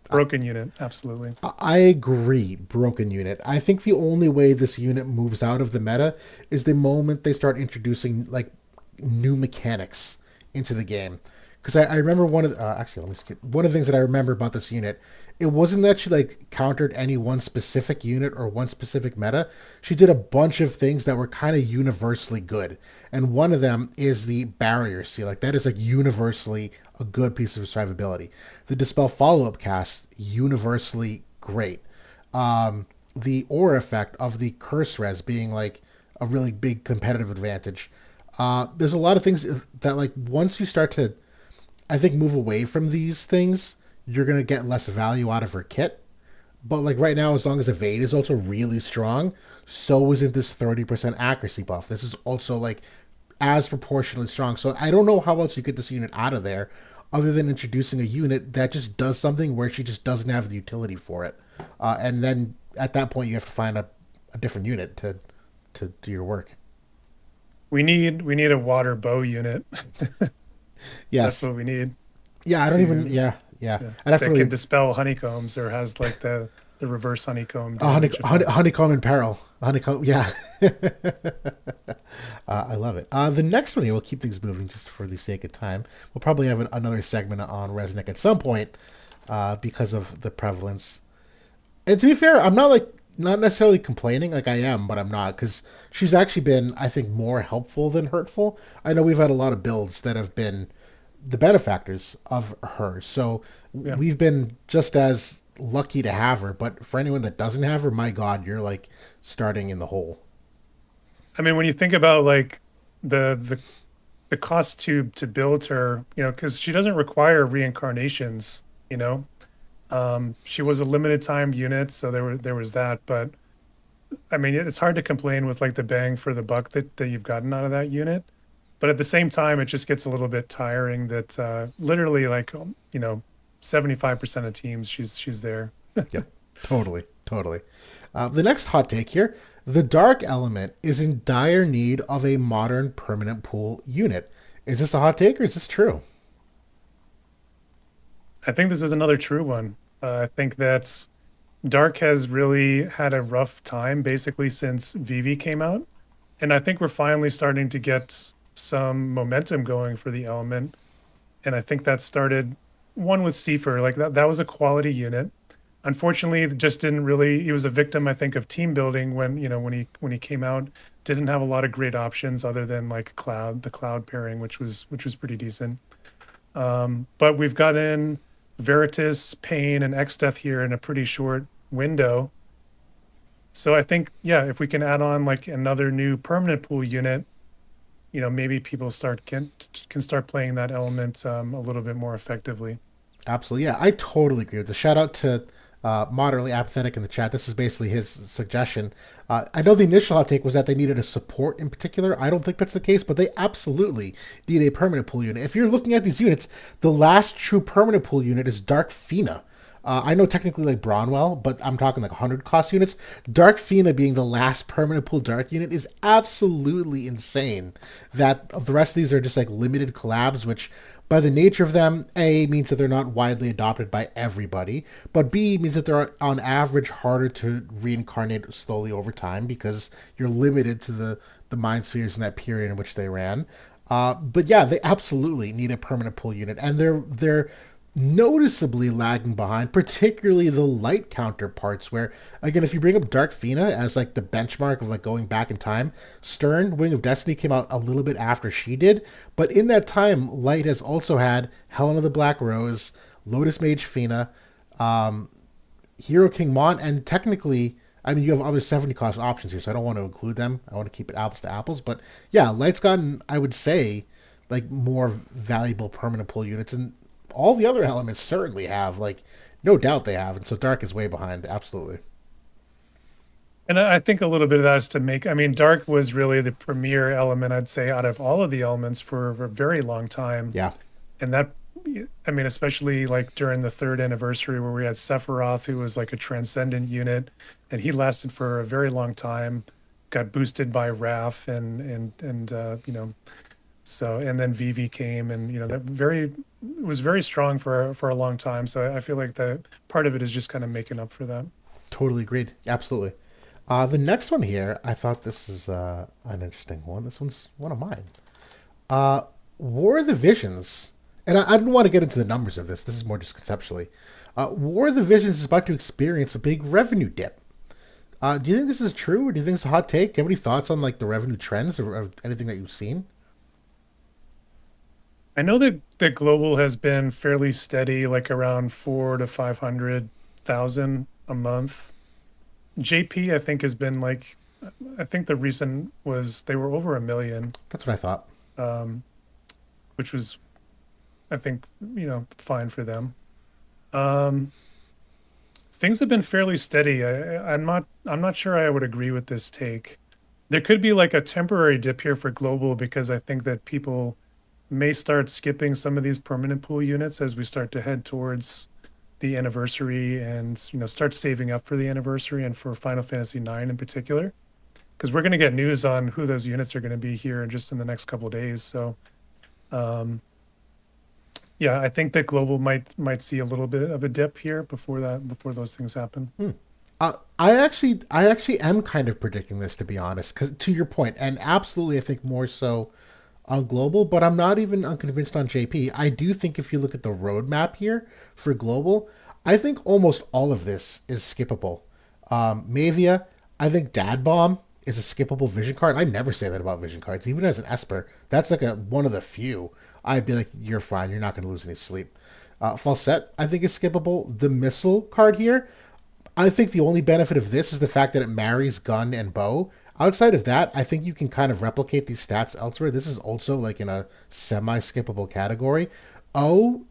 broken unit, absolutely. I agree, broken unit. I think the only way this unit moves out of the meta is the moment they start introducing like new mechanics into the game. Because I remember actually let me skip one of the things that I remember about this unit. It wasn't that she like countered any one specific unit or one specific meta. She did a bunch of things that were kind of universally good, and one of them is the barrier seal. Like that is like universally a good piece of survivability. The dispel follow up cast universally great. the aura effect of the curse res being like a really big competitive advantage. There's a lot of things that like once you start to, I think, move away from these things, you're gonna get less value out of her kit. But like right now, as long as evade is also really strong, so isn't this 30% accuracy buff. This is also like as proportionally strong. So I don't know how else you get this unit out of there other than introducing a unit that just does something where she just doesn't have the utility for it. And then at that point, you have to find a different unit to do your work. We need a water bow unit. That's Yes. what we need Yeah, I don't even. to, Yeah, yeah. yeah, I'd have to that can really. dispel honeycombs or has like the reverse honeycomb damage effect. Honeycomb in peril. Honeycomb. Yeah. I love it. The next one here, we'll keep things moving just for the sake of time. We'll probably have another segment on Resnick at some point because of the prevalence. And to be fair, I'm not like not necessarily complaining like I am, but I'm not because she's actually been, I think, more helpful than hurtful. I know we've had a lot of builds that have been the benefactors of her, so Yeah. we've been just as lucky to have her. But for anyone that doesn't have her, my God, you're like starting in the hole. I mean, when you think about like the the cost to build her, because she doesn't require reincarnations, you know. She was a limited time unit, so there was that. But I mean, it's hard to complain with like the bang for the buck that you've gotten out of that unit. But at the same time, it just gets a little bit tiring that literally like 75% of teams she's there. Yep, totally, totally. The next hot take here: the dark element is in dire need of a modern permanent pool unit. Is this a hot take or is this true? I think this is another true one. I think that Dark has really had a rough time basically since Vivi came out. And I think we're finally starting to get some momentum going for the element. And I think that started one with Seifer, like that was a quality unit. Unfortunately, it just didn't really he was a victim, I think, of team building when, when he came out, didn't have a lot of great options other than like the cloud pairing, which was pretty decent. But we've gotten Veritas, Pain, and X-Death here in a pretty short window. So I think, yeah, if we can add on like another new permanent pool unit, maybe people can start playing that element a little bit more effectively. Absolutely. Yeah, I totally agree with the shout out to moderately apathetic in the chat. This is basically his suggestion. I know the initial hot take was that they needed a support in particular. I don't think that's the case, but they absolutely need a permanent pool unit. If you're looking at these units, the last true permanent pool unit is Dark Fina. I know technically like Bronwell, but I'm talking like 100 cost units. Dark Fina being the last permanent pool dark unit is absolutely insane. That the rest of these are just like limited collabs, which by the nature of them, A, means that they're not widely adopted by everybody, but B, means that they're on average harder to reincarnate slowly over time because you're limited to the mind spheres in that period in which they ran. But yeah, they absolutely need a permanent pull unit, and they're noticeably lagging behind, particularly the light counterparts. Where again, if you bring up Dark Fina as like the benchmark of like going back in time, Stern Wing of Destiny came out a little bit after she did, but in that time, Light has also had Helen of the Black Rose, Lotus Mage Fina, Hero King Mon, and technically. I mean, you have other 70 cost options here, so I don't want to include them. I want to keep it apples to apples. But yeah, Light's gotten, I would say, like more valuable permanent pull units, and all the other elements certainly have. Like, no doubt they have, and so Dark is way behind. Absolutely. And I think a little bit of that is to make, I mean, Dark was really the premier element, I'd say, out of all of the elements for a very long time. Yeah. And that, I mean, especially like during the third anniversary where we had Sephiroth, who was like a transcendent unit, and he lasted for a very long time, got boosted by Raph and so, and then Vivi came and, that was very strong for a long time. So I feel like the part of it is just kind of making up for that. Totally agreed. Absolutely. The next one here, I thought this is an interesting one. This one's one of mine. War of the Visions, and I didn't want to get into the numbers of this. This is more just conceptually. War of the Visions is about to experience a big revenue dip. Do you think this is true, or do you think it's a hot take? Do you have any thoughts on like the revenue trends or anything that you've seen? I know that global has been fairly steady, like around 4 to 500,000 a month. JP, I think, has been like, I think the recent was they were over 1 million, That's what I thought. um, which was, I think, fine for them. Um, Things have been fairly steady. I'm not sure I would agree with this take. There could be like a temporary dip here for global because I think that people may start skipping some of these permanent pool units as we start to head towards the anniversary and start saving up for the anniversary and for Final Fantasy 9 in particular, because we're going to get news on who those units are going to be here just in the next couple of days. So um, yeah, I think that global might see a little bit of a dip here before those things happen. I actually am kind of predicting this, to be honest, because to your point, and absolutely, I think more so on global, but I'm not even unconvinced on JP. I do think if you look at the roadmap here for global, I think almost all of this is skippable. Maevia, I think Dad Bomb is a skippable vision card. I never say that about vision cards, even as an Esper. That's like a one of the few. I'd be like, you're fine. You're not going to lose any sleep. Falset, I think is skippable. The missile card here, I think the only benefit of this is the fact that it marries gun and bow. Outside of that, I think you can kind of replicate these stats elsewhere. This is also like in a semi-skippable category. Oh,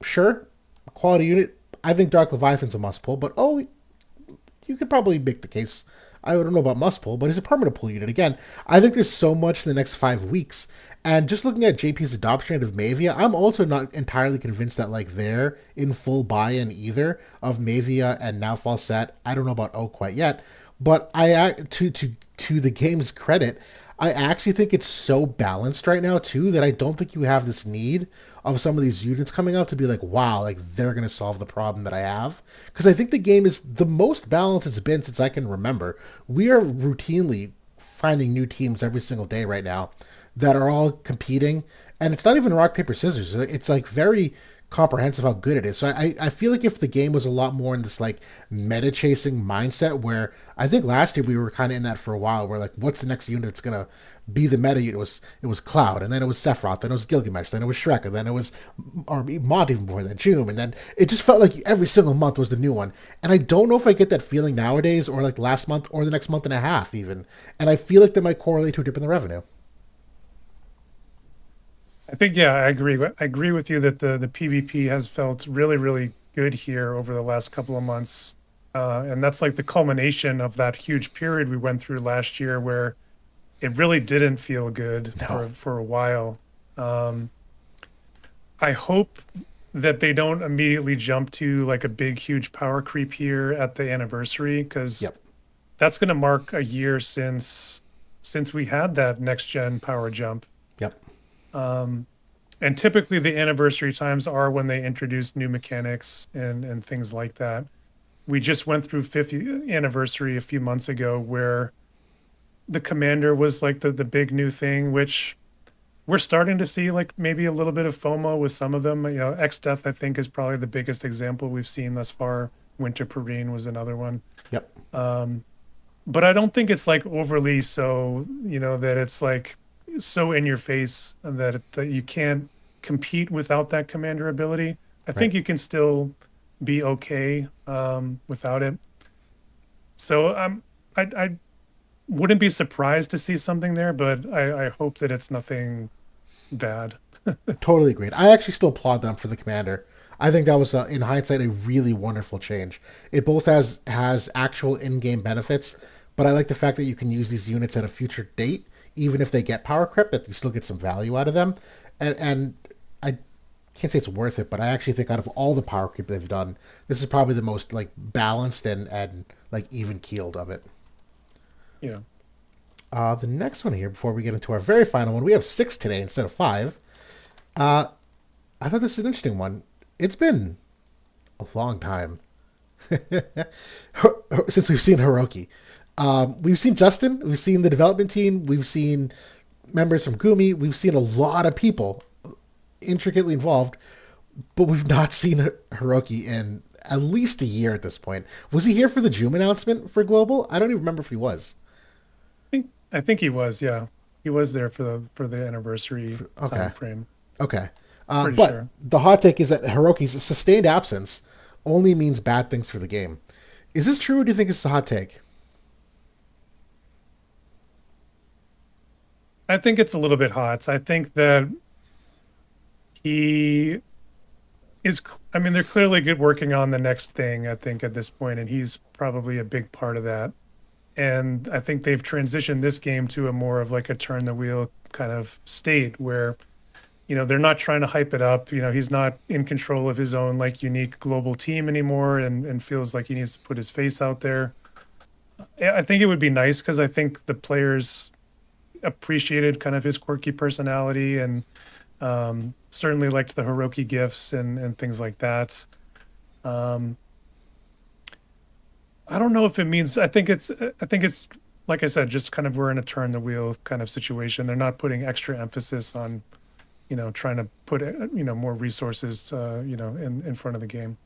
sure, quality unit. I think Dark Leviathan's a must pull, but oh, you could probably make the case. I don't know about must pull, but he's a permanent pull unit. Again, I think there's so much in the next 5 weeks. And just looking at JP's adoption rate of Maevia, I'm also not entirely convinced that like they're in full buy-in either of Maevia and now Falset. I don't know about O quite yet, but to the game's credit, I actually think it's so balanced right now too that I don't think you have this need of some of these units coming out to be like, wow, like they're gonna solve the problem that I have. Because I think the game is the most balanced it's been since I can remember. We are routinely finding new teams every single day right now that are all competing, and it's not even rock paper scissors. It's like very comprehensive how good it is. So I feel like if the game was a lot more in this like meta chasing mindset, where I think last year we were kind of in that for a while, where like what's the next unit that's gonna be the meta unit? It was Cloud, and then it was Sephiroth, then it was Gilgamesh, then it was Shrek, and then it was or Mont even before that, June, and then it just felt like every single month was the new one. And I don't know if I get that feeling nowadays, or like last month, or the next month and a half even. And I feel like that might correlate to a dip in the revenue. I think, yeah, I agree. I agree with you that the PvP has felt really, really good here over the last couple of months. And that's like the culmination of that huge period we went through last year where it really didn't feel good No. for a while. Um, I hope that they don't immediately jump to like a big, huge power creep here at the anniversary, because Yep. that's going to mark a year since we had that next gen power jump. Yep. Um, and typically the anniversary times are when they introduce new mechanics and things like that. We just went through 50th anniversary a few months ago where the commander was like the big new thing, which we're starting to see like maybe a little bit of FOMO with some of them. X Death I think is probably the biggest example we've seen thus far. Winter Perrine was another one. Yep. Um, but I don't think it's like overly so, that it's like so in your face that you can't compete without that commander ability. I Right. think you can still be okay without it. So I wouldn't be surprised to see something there, but I hope that it's nothing bad. Totally agreed. I actually still applaud them for the commander. I think that was, in hindsight, a really wonderful change. It both has actual in-game benefits, but I like the fact that you can use these units at a future date, even if they get power creep, that you still get some value out of them. And I can't say it's worth it, but I actually think out of all the power creep they've done, this is probably the most like balanced and like even keeled of it. Yeah. The next one here, before we get into our very final one, we have six today instead of five. Uh, I thought this is an interesting one. It's been a long time since we've seen Hiroki. We've seen Justin, we've seen the development team, we've seen members from Gumi, we've seen a lot of people intricately involved, but we've not seen Hiroki in at least a year at this point. Was he here for the June announcement for Global? I don't even remember if he was. I think he was, yeah. He was there for the anniversary Okay. time frame. Okay. Pretty But sure. the hot take is that Hiroki's sustained absence only means bad things for the game. Is this true, or do you think it's a hot take? I think it's a little bit hot. I think that he is, I mean, they're clearly good working on the next thing, I think, at this point, and he's probably a big part of that. And I think they've transitioned this game to a more of like a turn the wheel kind of state where, they're not trying to hype it up. He's not in control of his own like unique global team anymore, and feels like he needs to put his face out there. I think it would be nice because I think the players appreciated kind of his quirky personality, and certainly liked the Hiroki gifts and things like that. Um, I don't know if it means. I think it's like I said, just kind of we're in a turn the wheel kind of situation. They're not putting extra emphasis on trying to put more resources in front of the game.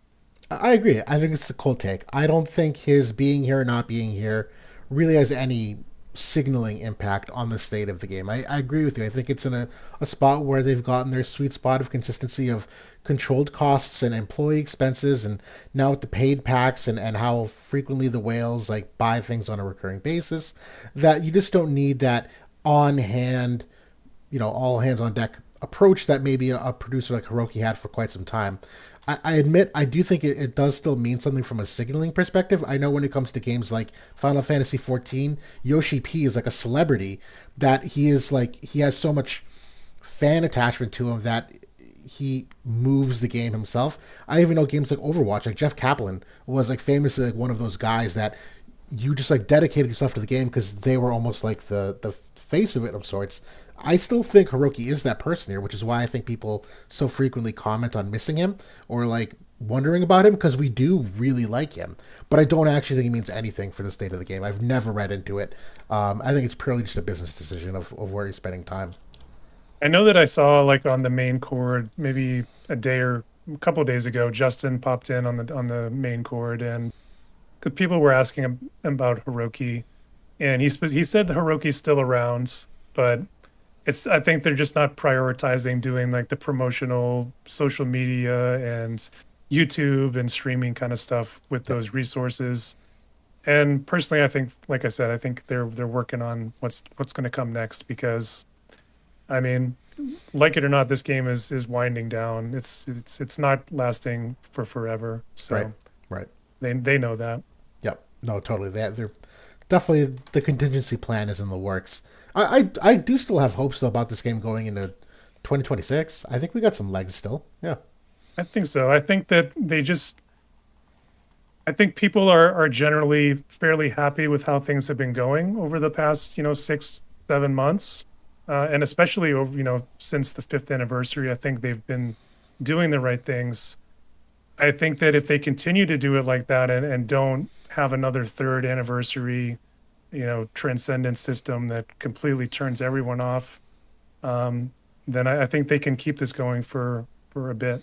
I agree. I think it's a cool take. I don't think his being here or not being here really has any signaling impact on the state of the game. I agree with you. I think it's in a spot where they've gotten their sweet spot of consistency of controlled costs and employee expenses, and now with the paid packs and how frequently the whales like buy things on a recurring basis, that you just don't need that on hand, all hands on deck approach that maybe a producer like Hiroki had for quite some time. I admit I do think it does still mean something from a signaling perspective. I know when it comes to games like Final Fantasy XIV, Yoshi P is like a celebrity that he has so much fan attachment to him that he moves the game himself. I even know games like Overwatch, like Jeff Kaplan was like famously like one of those guys that you just like dedicated yourself to the game because they were almost like the face of it of sorts. I still think Hiroki is that person here, which is why I think people so frequently comment on missing him or like wondering about him because we do really like him. But I don't actually think he means anything for the state of the game. I've never read into it. I think it's purely just a business decision of where he's spending time. I know that I saw like on the main cord maybe a day or a couple of days ago, Justin popped in on the main cord, and the people were asking him about Hiroki, and he said Hiroki's still around, but I think they're just not prioritizing doing like the promotional social media and YouTube and streaming kind of stuff with Yep. those resources. And personally, I think, like I said, I think they're working on what's going to come next, because I mean, like it or not, this game is winding down. It's not lasting for forever. Right. So Right. they know that. Yep. No, totally. They're definitely the contingency plan is in the works. I do still have hopes though about this game going into 2026. I think we got some legs still. Yeah. I think so. I think people are generally fairly happy with how things have been going over the past, 6, 7 months. And especially over, since the fifth anniversary, I think they've been doing the right things. I think that if they continue to do it like that, and don't have another third anniversary, transcendent system that completely turns everyone off, then I think they can keep this going for a bit.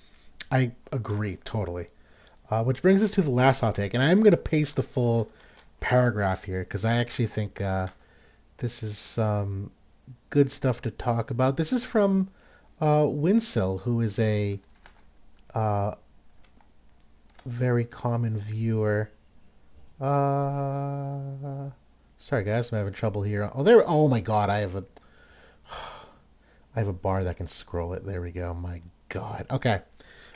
I agree totally. Which brings us to the last hot take, and I'm going to paste the full paragraph here because I actually think this is some good stuff to talk about. This is from Winsill, who is a uh, very common viewer. Sorry guys, I'm having trouble here. Oh, there. Oh my god, I have a bar that can scroll it. There we go. My god. Okay.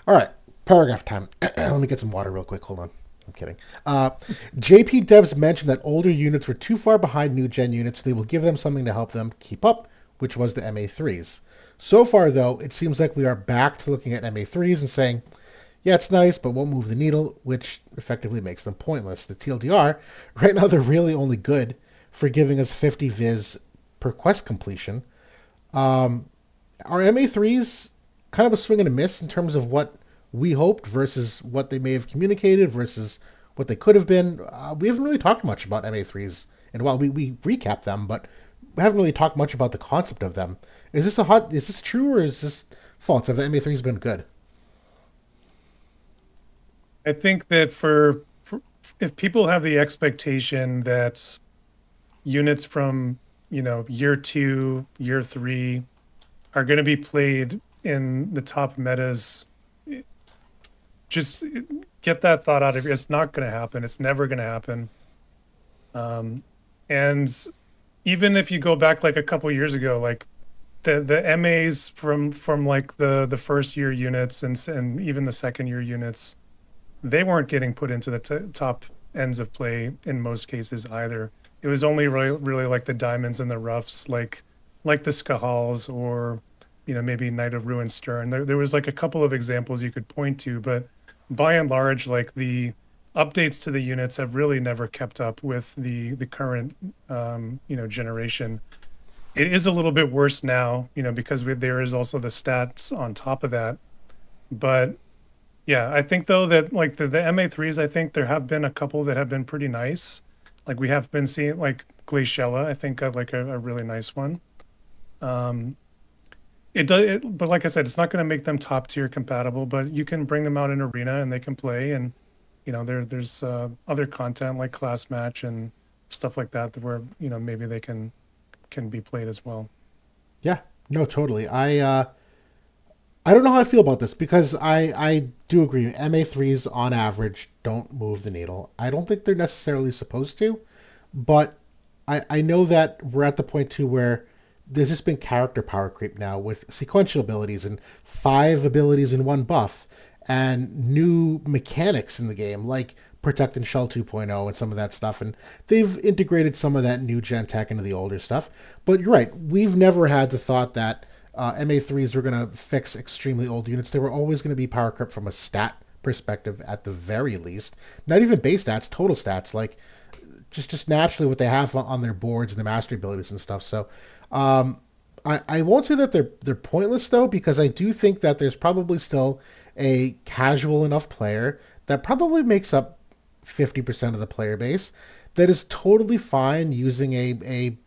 All right. Paragraph time. Let me get some water real quick. Hold on. I'm kidding. JP devs mentioned that older units were too far behind new gen units, so they will give them something to help them keep up, which was the MA3s. So far, though, it seems like we are back to looking at MA3s and saying, yeah, it's nice, but won't move the needle, which effectively makes them pointless. The TLDR, right now, they're really only good for giving us 50 viz per quest completion. Are MA3s kind of a swing and a miss in terms of what we hoped versus what they may have communicated versus what they could have been? We haven't really talked much about MA3s, and while we recap them, but we haven't really talked much about the concept of them. Is this true or is this false? Have the MA3s been good? I think that for if people have the expectation that units from, year 2, year 3 are going to be played in the top metas, just get that thought out of you. It's not going to happen. It's never going to happen. And even if you go back like a couple years ago, like the MAs from like the first year units and even the second year units, they weren't getting put into the top ends of play in most cases either. It was only really like the diamonds and the roughs, like the Skahals or maybe Knight of Ruin Stern. There was like a couple of examples you could point to, but by and large, like the updates to the units have really never kept up with the current generation. It is a little bit worse now, because there is also the stats on top of that. But yeah, I think though that like the MA3s, I think there have been a couple that have been pretty nice. Like we have been seeing like Glaciella, I think like a really nice one. Um, but like I said, it's not going to make them top tier compatible, but you can bring them out in arena and they can play. And there's other content like class match and stuff like that where maybe they can be played as well. Yeah, no, totally. I don't know how I feel about this because I do agree. MA3s on average don't move the needle. I don't think they're necessarily supposed to, but I know that we're at the point too where there's just been character power creep now with sequential abilities and 5 abilities in one buff and new mechanics in the game like Protect and Shell 2.0 and some of that stuff. And they've integrated some of that new gen tech into the older stuff. But you're right, we've never had the thought that MA3s were going to fix extremely old units. They were always going to be power creep from a stat perspective at the very least. Not even base stats, total stats, like just naturally what they have on their boards and the mastery abilities and stuff. So I won't say that they're pointless though, because I do think that there's probably still a casual enough player that probably makes up 50% of the player base that is totally fine using a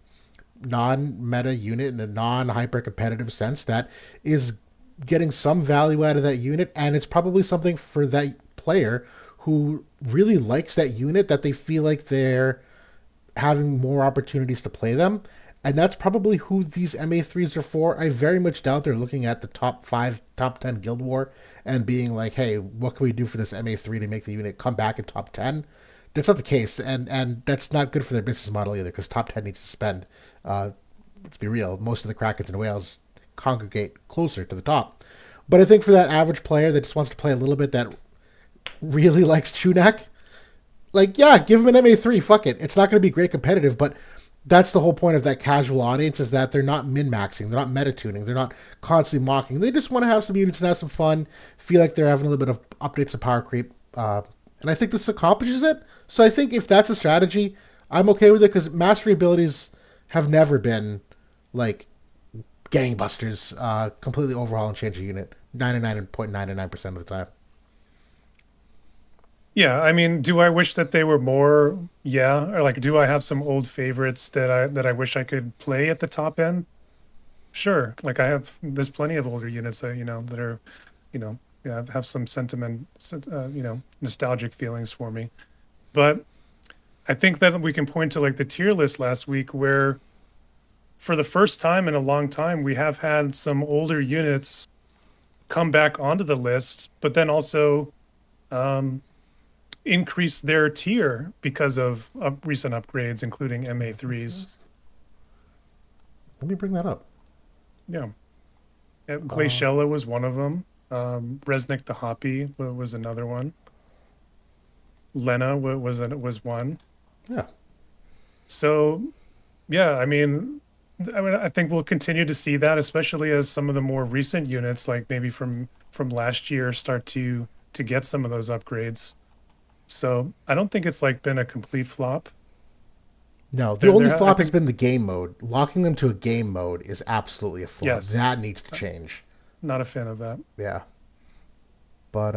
non-meta unit in a non-hyper competitive sense that is getting some value out of that unit, and it's probably something for that player who really likes that unit that they feel like they're having more opportunities to play them. And that's probably who these MA3s are for. I very much doubt they're looking at the top 5, top 10 Guild War and being like, hey, what can we do for this MA3 to make the unit come back in top 10? That's not the case, and that's not good for their business model either, because top 10 needs to spend. Let's be real, most of the Krakens and whales congregate closer to the top. But I think for that average player that just wants to play a little bit, that really likes Chunak, like, yeah, give him an MA3, fuck it. It's not going to be great competitive, but that's the whole point of that casual audience, is that they're not min-maxing, they're not meta-tuning, they're not constantly mocking. They just want to have some units and have some fun, feel like they're having a little bit of updates and power creep. And I think this accomplishes it. So I think if that's a strategy, I'm okay with it, because mastery abilities have never been like gangbusters, completely overhaul and change a unit 99.99% of the time. Yeah, I mean, do I wish that they were more? Yeah, or like, do I have some old favorites that I wish I could play at the top end? Sure. Like there's plenty of older units that that are, yeah, have some sentiment, nostalgic feelings for me. But I think that we can point to like the tier list last week, where for the first time in a long time we have had some older units come back onto the list, but then also um, increase their tier because of recent upgrades, including MA3s. Let me bring that up. Yeah. Glaciella was one of them. Resnick the Hoppy was another one. Lena was one. Yeah. So, yeah, I think we'll continue to see that, especially as some of the more recent units, like maybe from last year, start to get some of those upgrades. So I don't think it's like been a complete flop. No, the only flop has been the game mode. Locking them to a game mode is absolutely a flop. Yes. That needs to change. Not a fan of that. Yeah. But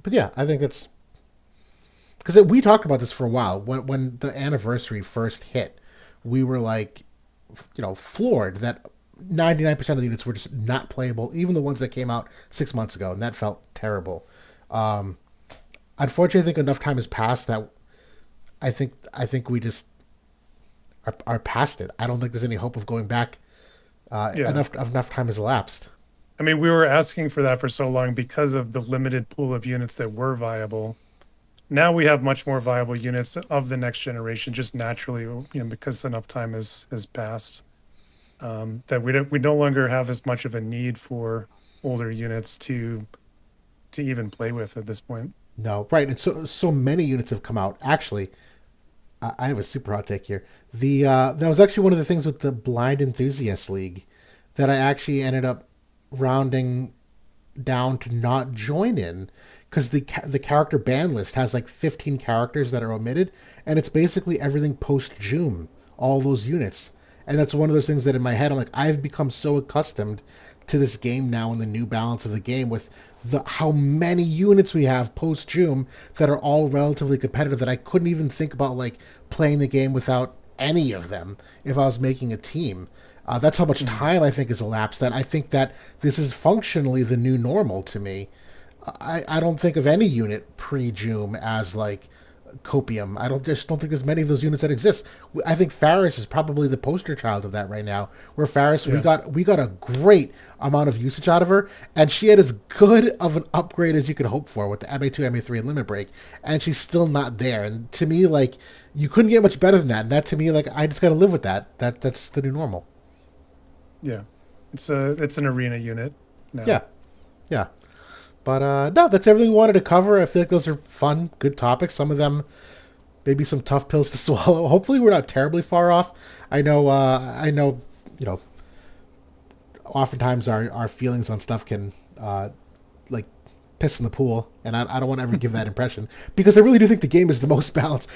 yeah, I think it's because we talked about this for a while. When the anniversary first hit, we were like, floored that 99% of the units were just not playable, even the ones that came out 6 months ago, and that felt terrible. Unfortunately, I think enough time has passed that I think we just are past it. I don't think there's any hope of going back. Yeah. Enough time has elapsed. I mean, we were asking for that for so long because of the limited pool of units that were viable. Now we have much more viable units of the next generation, just naturally, because enough time has passed, that we no longer have as much of a need for older units to even play with at this point. No, right, and so many units have come out. Actually, I have a super hot take here. The that was actually one of the things with the Blind Enthusiast League that I actually ended up rounding down to not join in because the character ban list has like 15 characters that are omitted, and it's basically everything post June, all those units. And that's one of those things that in my head I'm like, I've become so accustomed to this game now and the new balance of the game with the how many units we have post June that are all relatively competitive that I couldn't even think about like playing the game without any of them if I was making a team. That's how much time I think has elapsed. That I think that this is functionally the new normal to me. I don't think of any unit pre-Joom as like copium. I don't think there's many of those units that exist. I think Faris is probably the poster child of that right now. Where Faris, Yeah. we got a great amount of usage out of her, and she had as good of an upgrade as you could hope for with the MA2, MA3, and Limit Break, and she's still not there. And to me, like you couldn't get much better than that. And that to me, like I just got to live with that. That's the new normal. Yeah. It's an arena unit now. Yeah, yeah. But no, that's everything we wanted to cover. I feel like those are fun, good topics. Some of them maybe some tough pills to swallow. Hopefully, we're not terribly far off. I know, you know, oftentimes our feelings on stuff can like piss in the pool, and I don't want to ever give that impression because I really do think the game is the most balanced.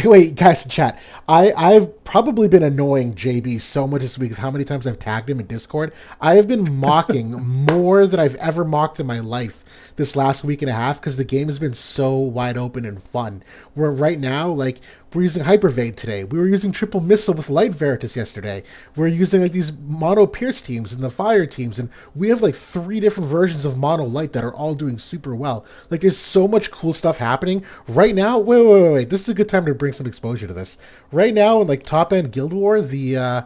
Wait, guys in chat, I've probably been annoying JB so much this week with how many times I've tagged him in Discord. I have been mocking more than I've ever mocked in my life this last week and a half because the game has been so wide open and fun. Where right now, like we're using Hypervade today, we were using Triple Missile with Light Veritas yesterday. We're using like these Mono Pierce teams and the Fire teams, and we have like 3 different versions of Mono Light that are all doing super well. Like there's so much cool stuff happening right now. Wait. This is a good time to bring some exposure to this. Right now, in like top end Guild War, the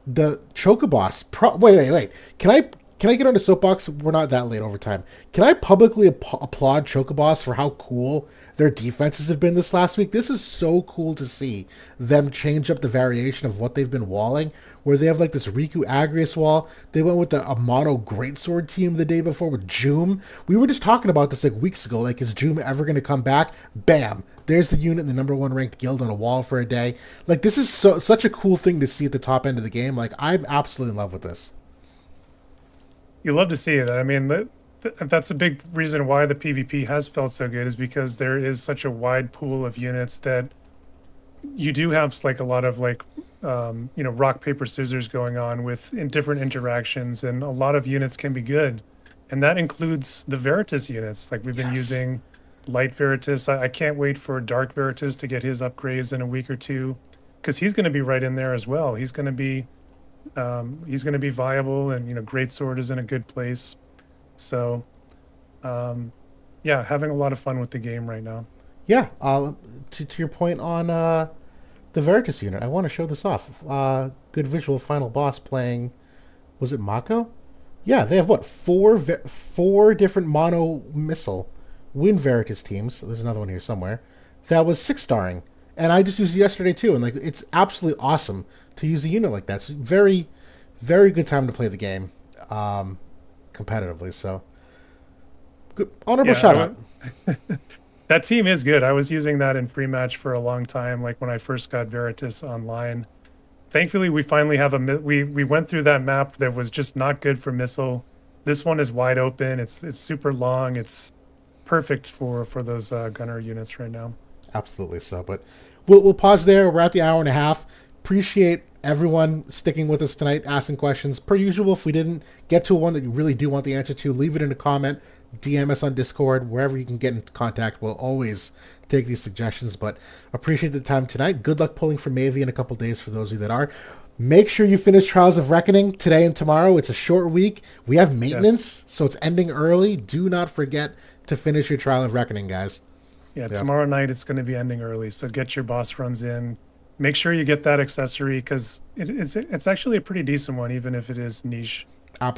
Chocoboss. Wait. Can I get on the soapbox? We're not that late over time. Can I publicly applaud Chocoboss for how cool their defenses have been this last week? This is so cool to see them change up the variation of what they've been walling, where they have like this Riku Agrius wall. They went with a mono greatsword team the day before with Joom. We were just talking about this like weeks ago. Like, is Joom ever going to come back? Bam! There's the unit in the number 1 ranked guild on a wall for a day. Like, this is such a cool thing to see at the top end of the game. Like, I'm absolutely in love with this. You love to see it. I mean, that's a big reason why the PvP has felt so good is because there is such a wide pool of units that you do have like a lot of like rock paper scissors going on with in different interactions, and a lot of units can be good, and that includes the Veritas units. Like we've been using Light Veritas. I can't wait for Dark Veritas to get his upgrades in a week or two, because he's going to be right in there as well. He's going to be viable, and Greatsword is in a good place. So yeah, having a lot of fun with the game right now. Yeah, to your point on the Veritas unit, I want to show this off. Good visual final boss playing, was it Mako? Yeah, they have what, four different mono missile Wind Veritas teams. There's another one here somewhere. That was 6-starring. And I just used it yesterday too, and like it's absolutely awesome to use a unit like that. It's very, very good time to play the game competitively. So, good honorable shout out. That team is good. I was using that in free match for a long time, like when I first got Veritas online. Thankfully, we finally have we went through that map that was just not good for missile. This one is wide open. It's super long. It's perfect for those gunner units right now. Absolutely so. But we'll pause there. We're at the hour and a half. Appreciate everyone sticking with us tonight, asking questions. Per usual, if we didn't get to one that you really do want the answer to, leave it in a comment. DM us on Discord, wherever you can get in contact. We'll always take these suggestions, but appreciate the time tonight. Good luck pulling for Maevia in a couple days for those of you that are. Make sure you finish Trials of Reckoning today and tomorrow. It's a short week. We have maintenance, so it's ending early. Do not forget to finish your Trial of Reckoning, guys. Yeah, tomorrow night it's going to be ending early, so get your boss runs in. Make sure you get that accessory, because it's actually a pretty decent one, even if it is niche. Absolutely.